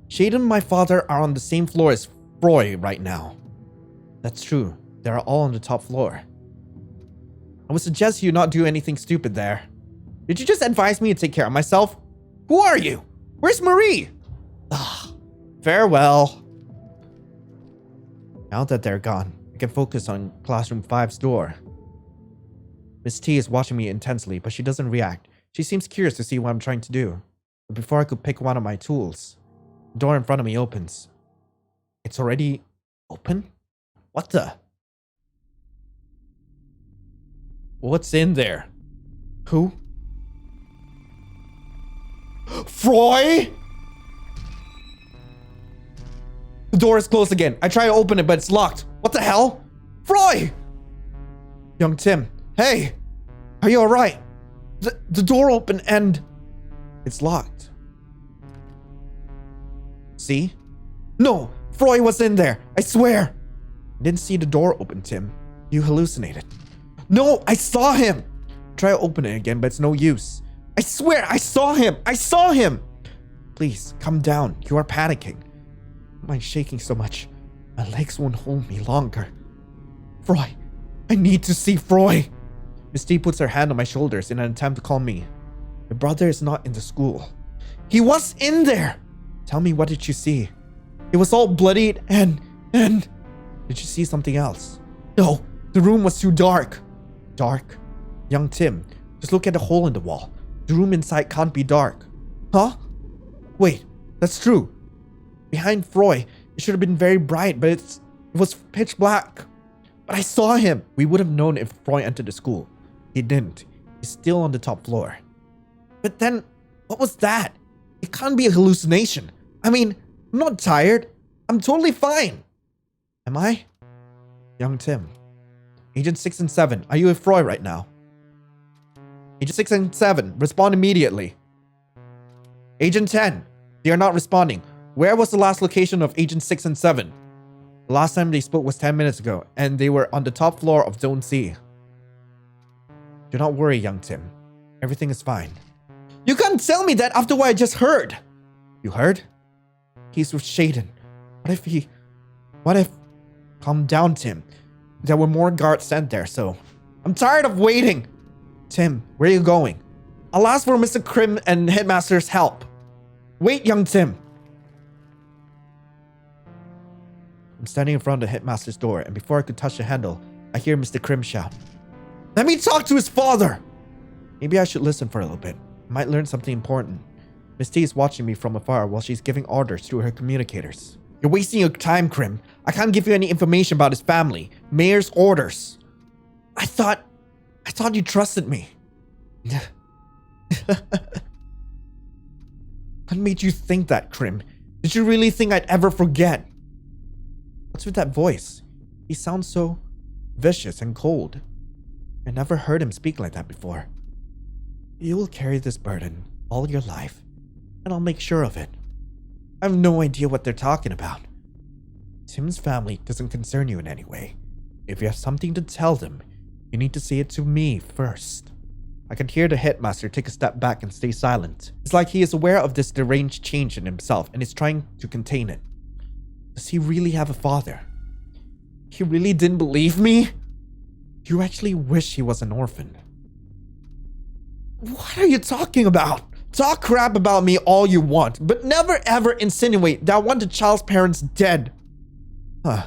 Shaden and my father are on the same floor as Frey right now. That's true. They are all on the top floor. I would suggest you not do anything stupid there. Did you just advise me to take care of myself? Who are you? Where's Marie? Ugh. Farewell. Now that they're gone, I can focus on Classroom 5's door. Miss T is watching me intensely, but she doesn't react. She seems curious to see what I'm trying to do. But before I could pick one of my tools, the door in front of me opens. It's already open? What the? What's in there? Who? Frey? The door is closed again. I try to open it, but it's locked. What the hell? Frey! Young Tim. Hey! Are you alright? The door opened and... It's locked. See? No! Frey was in there! I swear! I didn't see the door open, Tim. You hallucinated. No! I saw him! Try to open it again, but it's no use. I swear I saw him! I saw him! Please, calm down. You are panicking. Why am I shaking so much? My legs won't hold me longer. Frey! I need to see Frey! Miss T puts her hand on my shoulders in an attempt to calm me. Your brother is not in the school. He was in there! Tell me, what did you see? It was all bloodied and... Did you see something else? No, the room was too dark. Dark? Young Tim, just look at the hole in the wall. The room inside can't be dark. Huh? Wait, that's true. Behind Frey, it should have been very bright, but it was pitch black. But I saw him. We would have known if Frey entered the school. He didn't. He's still on the top floor. But then, what was that? It can't be a hallucination. I mean, I'm not tired. I'm totally fine. Am I? Young Tim. Agent 6 and 7, are you with Frey right now? Agent 6 and 7, respond immediately. Agent 10, they are not responding. Where was the last location of Agent 6 and 7? The last time they spoke was 10 minutes ago, and they were on the top floor of Zone C. Do not worry, young Tim. Everything is fine. You can't tell me that after what I just heard. You heard? He's with Shaden. What if... Calm down, Tim. There were more guards sent there, so... I'm tired of waiting. Tim, where are you going? I'll ask for Mr. Crim and Headmaster's help. Wait, young Tim. I'm standing in front of the Headmaster's door, and before I could touch the handle, I hear Mr. Crim shout. Let me talk to his father! Maybe I should listen for a little bit. I might learn something important. Miss T is watching me from afar while she's giving orders through her communicators. You're wasting your time, Crim. I can't give you any information about his family. Mayor's orders. I thought you trusted me. What made you think that, Crim? Did you really think I'd ever forget? What's with that voice? He sounds so vicious and cold. I never heard him speak like that before. You will carry this burden all your life, and I'll make sure of it. I have no idea what they're talking about. Tim's family doesn't concern you in any way. If you have something to tell them, you need to say it to me first. I can hear the headmaster take a step back and stay silent. It's like he is aware of this deranged change in himself and is trying to contain it. Does he really have a father? He really didn't believe me? You actually wish he was an orphan. What are you talking about? Talk crap about me all you want, but never ever insinuate that I want the child's parents dead. Huh.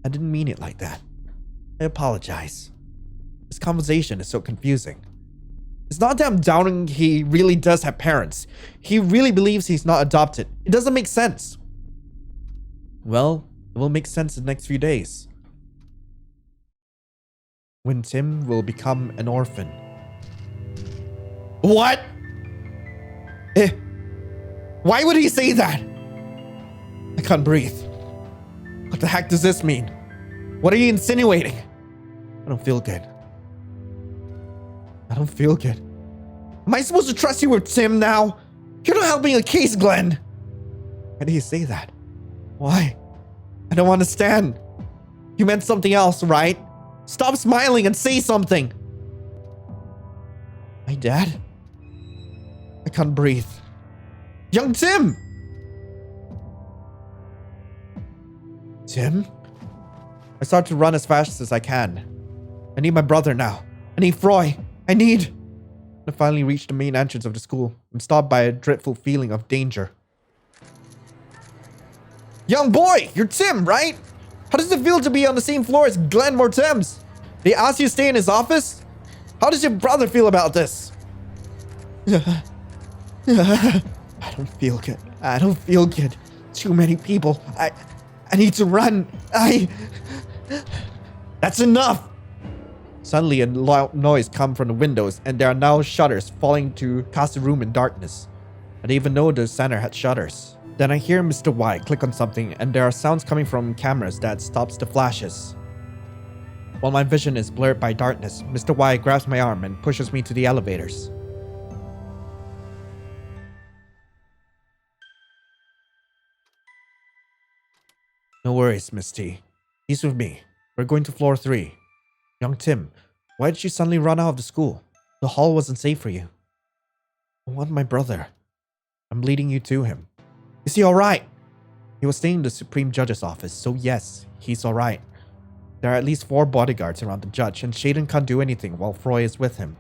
I didn't mean it like that. I apologize. This conversation is so confusing. It's not that I'm doubting he really does have parents. He really believes he's not adopted. It doesn't make sense. Well, it will make sense in the next few days. When Tim will become an orphan. What? Why would he say that? I can't breathe. What the heck does this mean? What are you insinuating? I don't feel good. I don't feel good. Am I supposed to trust you with Tim now? You're not helping the case, Glenn. Why do you say that? Why? I don't understand. You meant something else, right? Stop smiling and say something. My dad? I can't breathe. Young Tim! Tim? I start to run as fast as I can. I need my brother now. I need Frey. I finally reach the main entrance of the school. I'm stopped by a dreadful feeling of danger. Young boy, you're Tim, right? How does it feel to be on the same floor as Glenn Mortem's? They asked you to stay in his office? How does your brother feel about this? I don't feel good. I don't feel good. Too many people. I need to run. That's enough. Suddenly, a loud noise comes from the windows, and there are now shutters falling to cast the room in darkness. I didn't even know the center had shutters. Then I hear Mr. Y click on something, and there are sounds coming from cameras that stops the flashes. While my vision is blurred by darkness, Mr. Y grabs my arm and pushes me to the elevators. No worries, Miss T. He's with me. We're going to floor 3. Young Tim, why did you suddenly run out of the school? The hall wasn't safe for you. I want my brother. I'm leading you to him. Is he alright? He was staying in the Supreme Judge's office, so yes, he's alright. There are at least 4 bodyguards around the judge, and Shaden can't do anything while Frey is with him.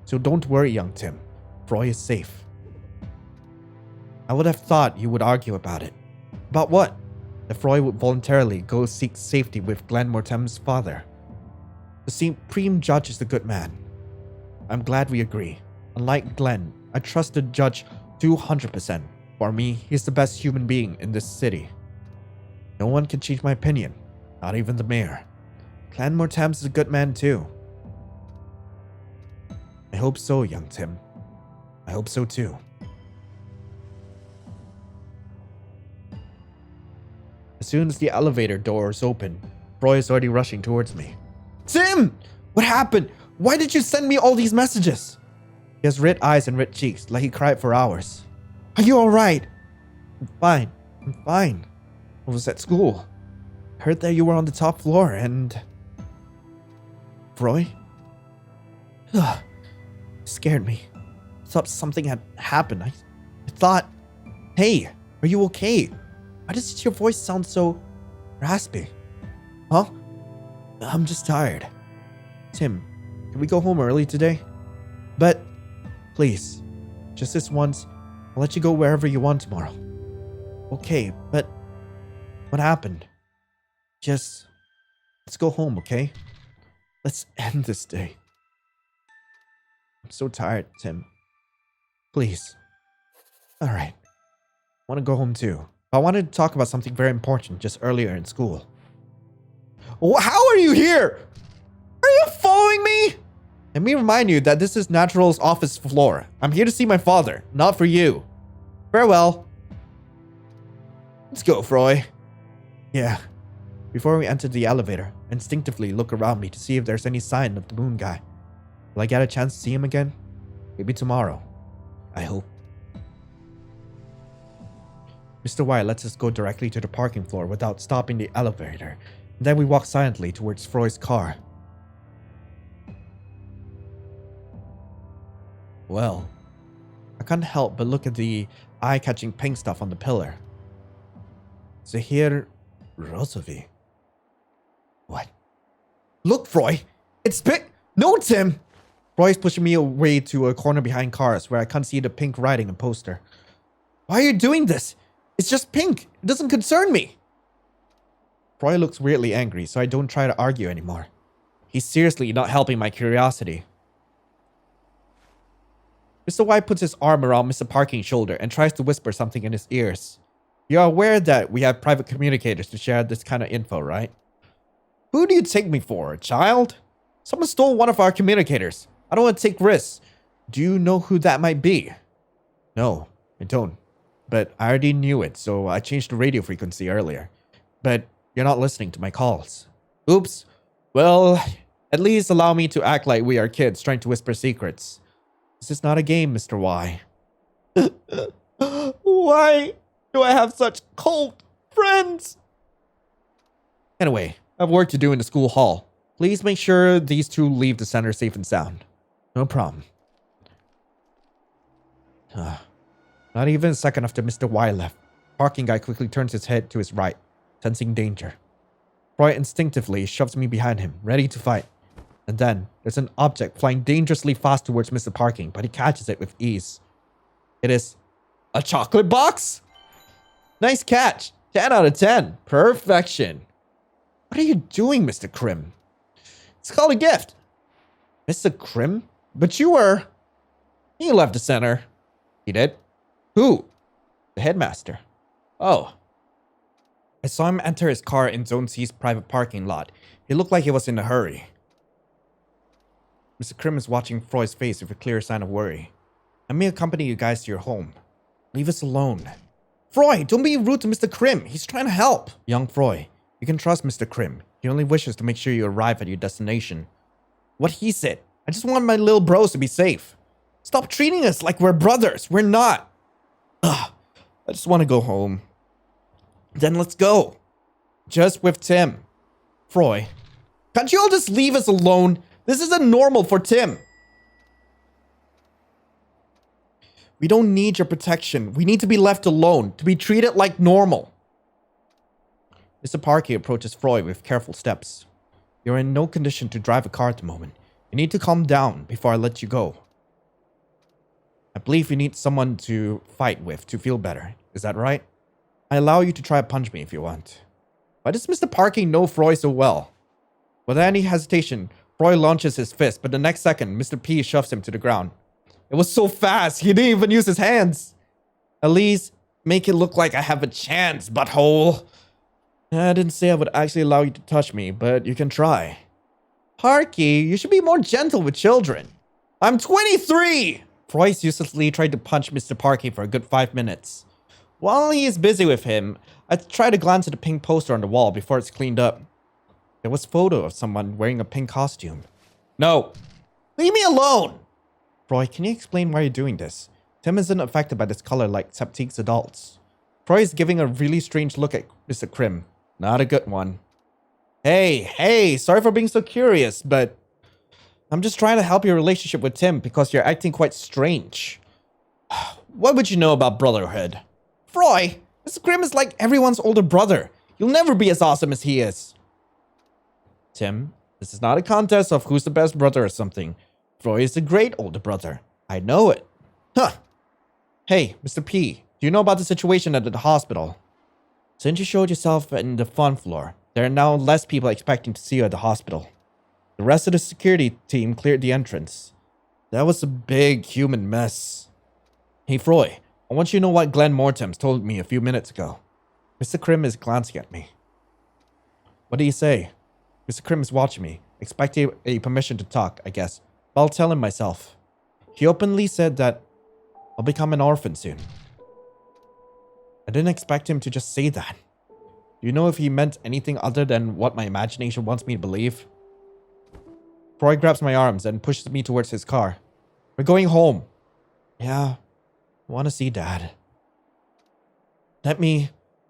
So don't worry, young Tim. Frey is safe. I would have thought you would argue about it. About what? That Frey would voluntarily go seek safety with Glenn Mortem's father. The Supreme Judge is the good man. I'm glad we agree. Unlike Glenn, I trust the judge 200%. For me, he's the best human being in this city. No one can change my opinion, not even the mayor. Glenn Mortem is a good man too. I hope so, young Tim. I hope so too. As soon as the elevator doors open, Frey is already rushing towards me. Tim! What happened? Why did you send me all these messages? He has red eyes and red cheeks, like he cried for hours. Are you alright? I'm fine. I'm fine. I was at school. Heard that you were on the top floor and... Frey? Ugh. Scared me. I thought something had happened. I thought... Hey, are you okay? Why does your voice sound so raspy? Huh? I'm just tired. Tim, can we go home early today? But, please, just this once, I'll let you go wherever you want tomorrow. Okay, but what happened? Just, let's go home, okay? Let's end this day. I'm so tired, Tim. Please. Alright. I want to go home too. I wanted to talk about something very important just earlier in school. How are you here? Are you following me? Let me remind you that this is Natural's office floor. I'm here to see my father, not for you. Farewell. Let's go, Frey. Yeah. Before we enter the elevator, I instinctively look around me to see if there's any sign of the moon guy. Will I get a chance to see him again? Maybe tomorrow. I hope. Mr. White lets us go directly to the parking floor without stopping the elevator. And then we walk silently towards Frey's car. Well, I can't help but look at the eye-catching pink stuff on the pillar. Zahir Rosovi. What? Look, Frey! It's pink! No, Tim! Frey is pushing me away to a corner behind cars where I can't see the pink writing and poster. Why are you doing this? It's just pink. It doesn't concern me. Frey looks weirdly angry, so I don't try to argue anymore. He's seriously not helping my curiosity. Mr. White puts his arm around Mr. Parking's shoulder and tries to whisper something in his ears. You're aware that we have private communicators to share this kind of info, right? Who do you take me for, a child? Someone stole one of our communicators. I don't want to take risks. Do you know who that might be? No, I don't. But I already knew it, so I changed the radio frequency earlier. But you're not listening to my calls. Oops. Well, at least allow me to act like we are kids trying to whisper secrets. This is not a game, Mr. Y. Why do I have such cold friends? Anyway, I have work to do in the school hall. Please make sure these two leave the center safe and sound. No problem. Not even a second after Mr. Y left, parking guy quickly turns his head to his right, sensing danger. Frey instinctively shoves me behind him, ready to fight. And then, there's an object flying dangerously fast towards Mr. Parking, but he catches it with ease. It is a chocolate box? Nice catch. 10 out of 10. Perfection. What are you doing, Mr. Crim? It's called a gift. Mr. Crim? But you were... He left the center. He did? Who? The headmaster. Oh. I saw him enter his car in Zone C's private parking lot. He looked like he was in a hurry. Mr. Crim is watching Frey's face with a clear sign of worry. Let me accompany you guys to your home. Leave us alone. Frey, don't be rude to Mr. Crim. He's trying to help. Young Frey, you can trust Mr. Crim. He only wishes to make sure you arrive at your destination. What he said. I just want my little bros to be safe. Stop treating us like we're brothers. We're not. Ugh. I just want to go home. Then let's go. just with Tim. Frey, can't you all just leave us alone? This isn't normal for Tim. We don't need your protection. We need to be left alone, to be treated like normal. Mr. Parker approaches Frey with careful steps. You're in no condition to drive a car at the moment. You need to calm down before I let you go. I believe you need someone to fight with to feel better. Is that right? I allow you to try to punch me if you want. Why does Mr. Parker know Frey so well? Without any hesitation, Frey launches his fist, but the next second, Mr. P shoves him to the ground. It was so fast, he didn't even use his hands. At least, make it look like I have a chance, butthole. I didn't say I would actually allow you to touch me, but you can try. Parky, you should be more gentle with children. I'm 23! Frey uselessly tried to punch Mr. Parky for a good 5 minutes. While he is busy with him, I try to glance at the pink poster on the wall before it's cleaned up. There was a photo of someone wearing a pink costume. No! Leave me alone! Frey, can you explain why you're doing this? Tim isn't affected by this color like Septeek's adults. Frey is giving a really strange look at Mr. Crim. Not a good one. Hey, sorry for being so curious, but I'm just trying to help your relationship with Tim because you're acting quite strange. What would you know about brotherhood? Frey, Mr. Crim is like everyone's older brother. You'll never be as awesome as he is. Tim, this is not a contest of who's the best brother or something. Frey is a great older brother. I know it. Huh. Hey, Mr. P, do you know about the situation at the hospital? Since you showed yourself in the front floor, there are now less people expecting to see you at the hospital. The rest of the security team cleared the entrance. That was a big human mess. Hey, Frey, I want you to know what Glenn Mortem's told me a few minutes ago. Mr. Crim is glancing at me. What do you say? Mr. Crim is watching me, expecting a permission to talk, I guess. But I'll tell him myself. He openly said that I'll become an orphan soon. I didn't expect him to just say that. Do you know if he meant anything other than what my imagination wants me to believe? Frey grabs my arms and pushes me towards his car. We're going home. Yeah, I want to see Dad. I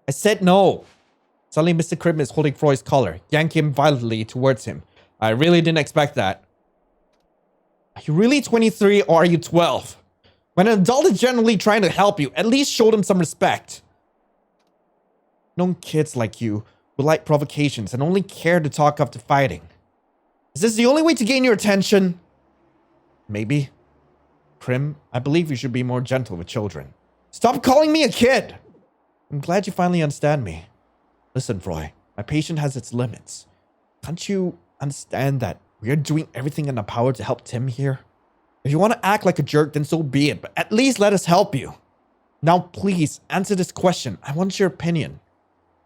said no. Suddenly, Mr. Crim is holding Frey's collar, yanking him violently towards him. I really didn't expect that. Are you really 23 or are you 12? When an adult is generally trying to help you, at least show them some respect. Known kids like you who like provocations and only care to talk up to fighting. Is this the only way to gain your attention? Maybe. Crim, I believe you should be more gentle with children. Stop calling me a kid! I'm glad you finally understand me. Listen, Frey, my patience has its limits. Can't you understand that we're doing everything in our power to help Tim here? If you want to act like a jerk, then so be it, but at least let us help you. Now, please, answer this question. I want your opinion.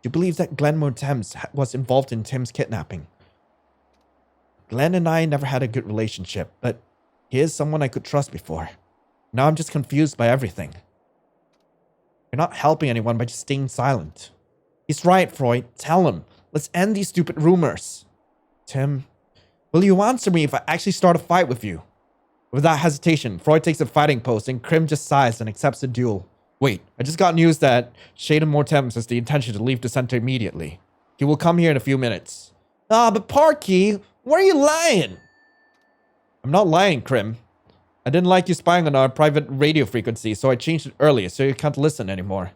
Do you believe that Glenn Mortems was involved in Tim's kidnapping? Glenn and I never had a good relationship, but he is someone I could trust before. Now I'm just confused by everything. You're not helping anyone by just staying silent. He's right, Frey. Tell him. Let's end these stupid rumors. Tim, will you answer me if I actually start a fight with you? Without hesitation, Frey takes a fighting pose and Crim just sighs and accepts the duel. Wait, I just got news that Shaden Mortems has the intention to leave the center immediately. He will come here in a few minutes. But Parky, why are you lying? I'm not lying, Crim. I didn't like you spying on our private radio frequency, so I changed it earlier so you can't listen anymore.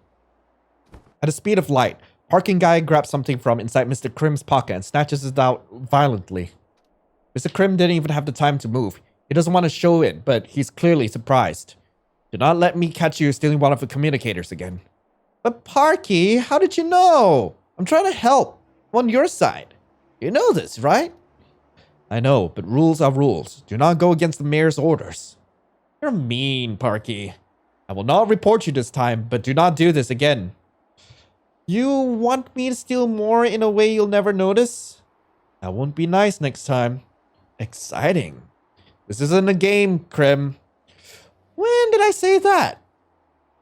At the speed of light, Parking Guy grabs something from inside Mr. Crim's pocket and snatches it out violently. Mr. Crim didn't even have the time to move. He doesn't want to show it, but he's clearly surprised. Do not let me catch you stealing one of the communicators again. But Parky, how did you know? I'm trying to help. I'm on your side. You know this, right? I know, but rules are rules. Do not go against the mayor's orders. You're mean, Parky. I will not report you this time, but do not do this again. You want me to steal more in a way you'll never notice? That won't be nice next time. Exciting. This isn't a game, Crim. When did I say that?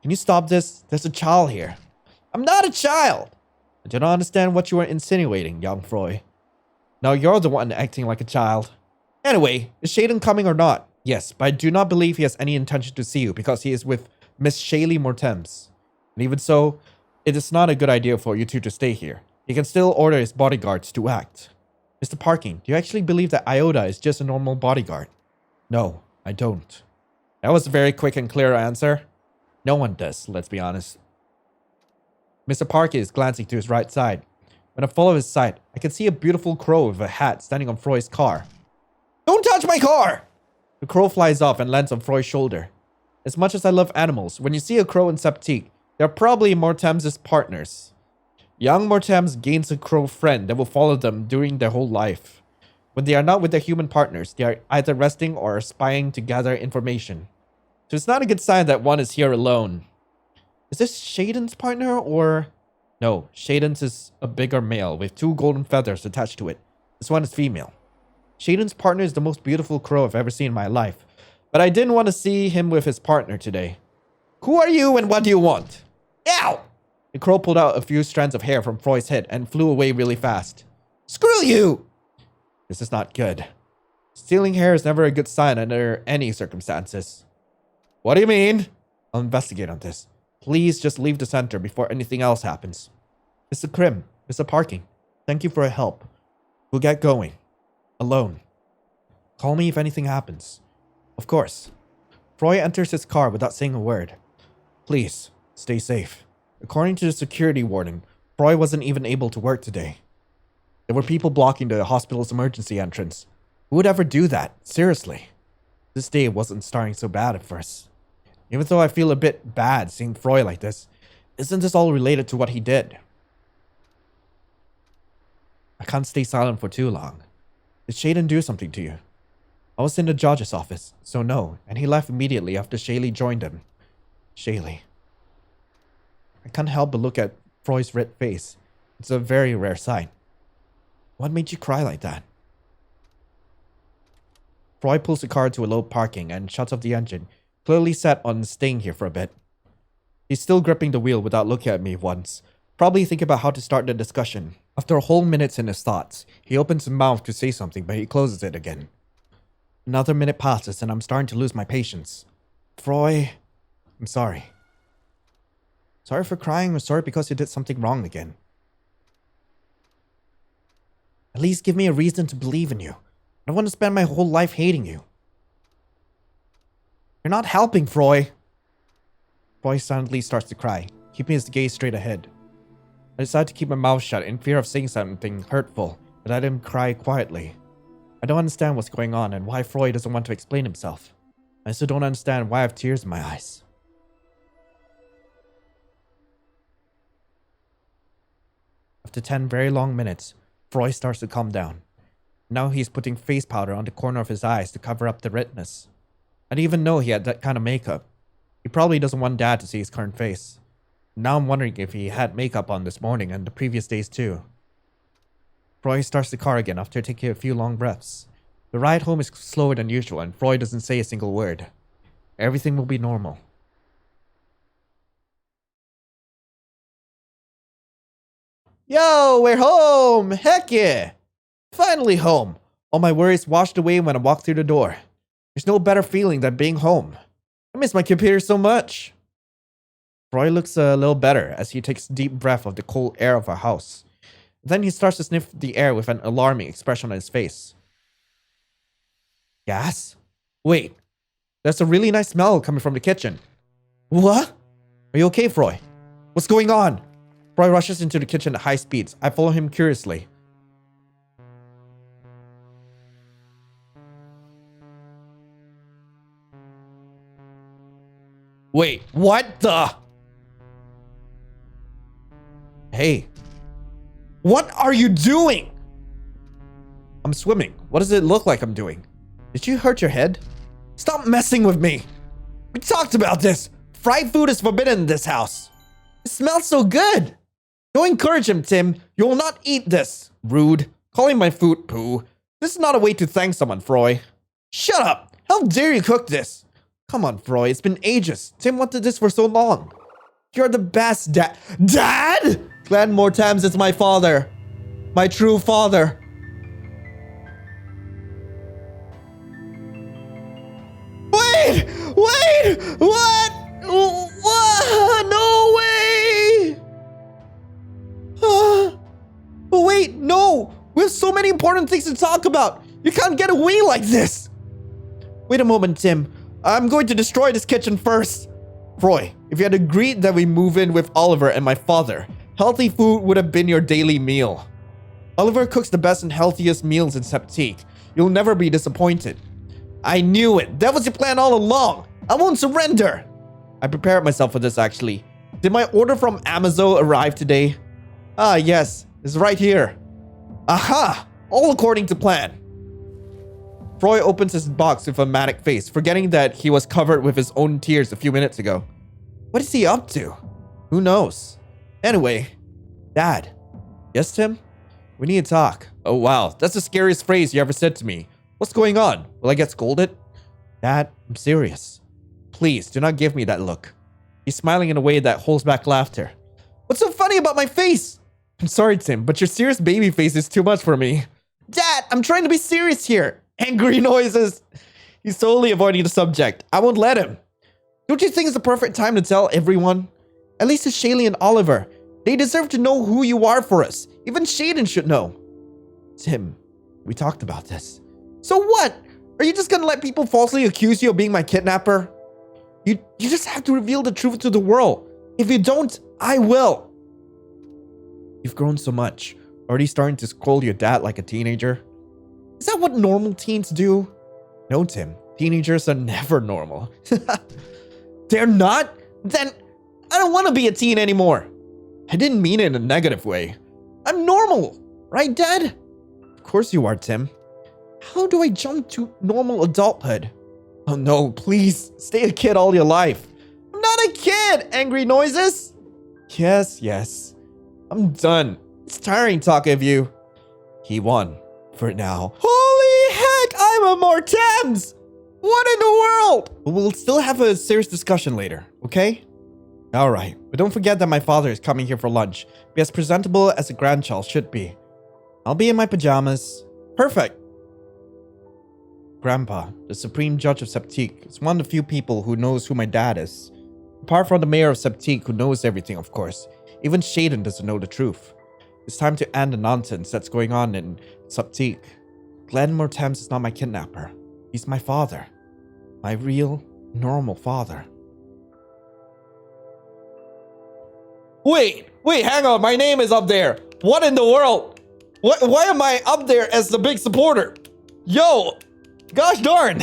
Can you stop this? There's a child here. I'm not a child. I do not understand what you are insinuating, young Frey. Now you're the one acting like a child. Anyway, is Shaden coming or not? Yes, but I do not believe he has any intention to see you because he is with Miss Shaylee Mortems. And even so, it is not a good idea for you two to stay here. He can still order his bodyguards to act. Mr. Parking, do you actually believe that Iota is just a normal bodyguard? No, I don't. That was a very quick and clear answer. No one does, let's be honest. Mr. Parking is glancing to his right side. When I follow his sight, I can see a beautiful crow with a hat standing on Frey's car. Don't touch my car! The crow flies off and lands on Frey's shoulder. As much as I love animals, when you see a crow in Septeek, they're probably Mortem's partners. Young Mortems gains a crow friend that will follow them during their whole life. When they are not with their human partners, they are either resting or spying to gather information. So it's not a good sign that one is here alone. Is this Shaden's partner or... No, Shaden's is a bigger male with 2 golden feathers attached to it. This one is female. Shaden's partner is the most beautiful crow I've ever seen in my life. But I didn't want to see him with his partner today. Who are you and what do you want? Ow! The crow pulled out a few strands of hair from Frey's head and flew away really fast. Screw you! This is not good. Stealing hair is never a good sign under any circumstances. What do you mean? I'll investigate on this. Please just leave the center before anything else happens. Mr. Crim, Mr. Parking, thank you for your help. We'll get going. Alone. Call me if anything happens. Of course. Frey enters his car without saying a word. Please, stay safe. According to the security warden, Frey wasn't even able to work today. There were people blocking the hospital's emergency entrance. Who would ever do that? Seriously. This day wasn't starting so bad at first. Even though I feel a bit bad seeing Frey like this, isn't this all related to what he did? I can't stay silent for too long. Did Shaden do something to you? I was in the judge's office, so no, and he left immediately after Shaylee joined him. Shaylee. I can't help but look at Frey's red face. It's a very rare sight. What made you cry like that? Frey pulls the car to a low parking and shuts off the engine, clearly set on staying here for a bit. He's still gripping the wheel without looking at me once, probably thinking about how to start the discussion. After a whole minute in his thoughts, he opens his mouth to say something, but he closes it again. Another minute passes and I'm starting to lose my patience. Frey, I'm sorry. Sorry for crying or sorry because you did something wrong again. At least give me a reason to believe in you. I don't want to spend my whole life hating you. You're not helping, Frey. Frey silently starts to cry, keeping his gaze straight ahead. I decide to keep my mouth shut in fear of saying something hurtful, but I let him cry quietly. I don't understand what's going on and why Frey doesn't want to explain himself. I still don't understand why I have tears in my eyes. After 10 very long minutes, Frey starts to calm down. Now he's putting face powder on the corner of his eyes to cover up the redness. I didn't even know he had that kind of makeup. He probably doesn't want Dad to see his current face. Now I'm wondering if he had makeup on this morning and the previous days too. Frey starts the car again after taking a few long breaths. The ride home is slower than usual and Frey doesn't say a single word. Everything will be normal. Yo, we're home! Heck yeah! Finally home! All my worries washed away when I walked through the door. There's no better feeling than being home. I miss my computer so much. Frey looks a little better as he takes a deep breath of the cold air of our house. Then he starts to sniff the air with an alarming expression on his face. Gas? Wait, there's a really nice smell coming from the kitchen. What? Are you okay, Frey? What's going on? Frey rushes into the kitchen at high speeds. I follow him curiously. Wait, what the? Hey, what are you doing? I'm swimming. What does it look like I'm doing? Did you hurt your head? Stop messing with me. We talked about this. Fried food is forbidden in this house. It smells so good. Don't encourage him, Tim. You will not eat this. Rude. Calling my food poo. This is not a way to thank someone, Frey. Shut up. How dare you cook this? Come on, Frey. It's been ages. Tim wanted this for so long. You're the best dad. Dad? Glad Mortem's is my father. My true father. Wait! What? What? No way! so many important things to talk about. You can't get away like this. Wait a moment, Tim. I'm going to destroy this kitchen first. Frey, if you had agreed that we move in with Oliver and my father, healthy food would have been your daily meal. Oliver cooks the best and healthiest meals in Septeek. You'll never be disappointed. I knew it. That was your plan all along. I won't surrender. I prepared myself for this, actually. Did my order from Amazon arrive today? Ah, yes. It's right here. Aha! All according to plan. Frey opens his box with a manic face, forgetting that he was covered with his own tears a few minutes ago. What is he up to? Who knows? Anyway, Dad. Yes, Tim? We need to talk. Oh, wow. That's the scariest phrase you ever said to me. What's going on? Will I get scolded? Dad, I'm serious. Please, do not give me that look. He's smiling in a way that holds back laughter. What's so funny about my face? I'm sorry, Tim, but your serious baby face is too much for me. Dad, I'm trying to be serious here. Angry noises. He's totally avoiding the subject. I won't let him. Don't you think it's the perfect time to tell everyone? At least it's Shaylee and Oliver. They deserve to know who you are for us. Even Shaden should know. Tim, we talked about this. So what? Are you just gonna let people falsely accuse you of being my kidnapper? You just have to reveal the truth to the world. If you don't, I will. You've grown so much. Already starting to scold your dad like a teenager. Is that what normal teens do? No, Tim. Teenagers are never normal. They're not? Then I don't want to be a teen anymore. I didn't mean it in a negative way. I'm normal. Right, Dad? Of course you are, Tim. How do I jump to normal adulthood? Oh no, please. Stay a kid all your life. I'm not a kid! Angry noises? Yes. I'm done. It's tiring talking of you. He won. For now. Holy heck! I'm a Mortems! What in the world? We'll still have a serious discussion later, okay? Alright, but don't forget that my father is coming here for lunch. Be as presentable as a grandchild should be. I'll be in my pajamas. Perfect. Grandpa, the Supreme Judge of Septeek, is one of the few people who knows who my dad is. Apart from the Mayor of Septeek, who knows everything, of course. Even Shaden doesn't know the truth. It's time to end the nonsense that's going on in Septeek. Glenn Mortems is not my kidnapper. He's my father. My real, normal father. Wait, hang on. My name is up there. What in the world? Why am I up there as the big supporter? Yo, gosh darn.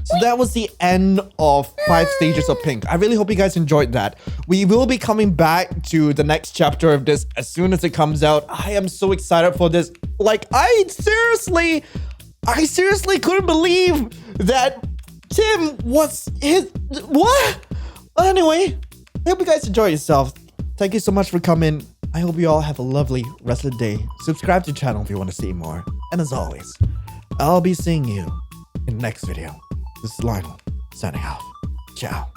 So that was the end of 5 Stages of Pink. I really hope you guys enjoyed that. We will be coming back to the next chapter of this as soon as it comes out. I am so excited for this. Like, I seriously couldn't believe that Tim was his... What? Anyway, I hope you guys enjoy yourself. Thank you so much for coming. I hope you all have a lovely rest of the day. Subscribe to the channel if you want to see more. And as always, I'll be seeing you in the next video. This is Lionel, signing off. Ciao.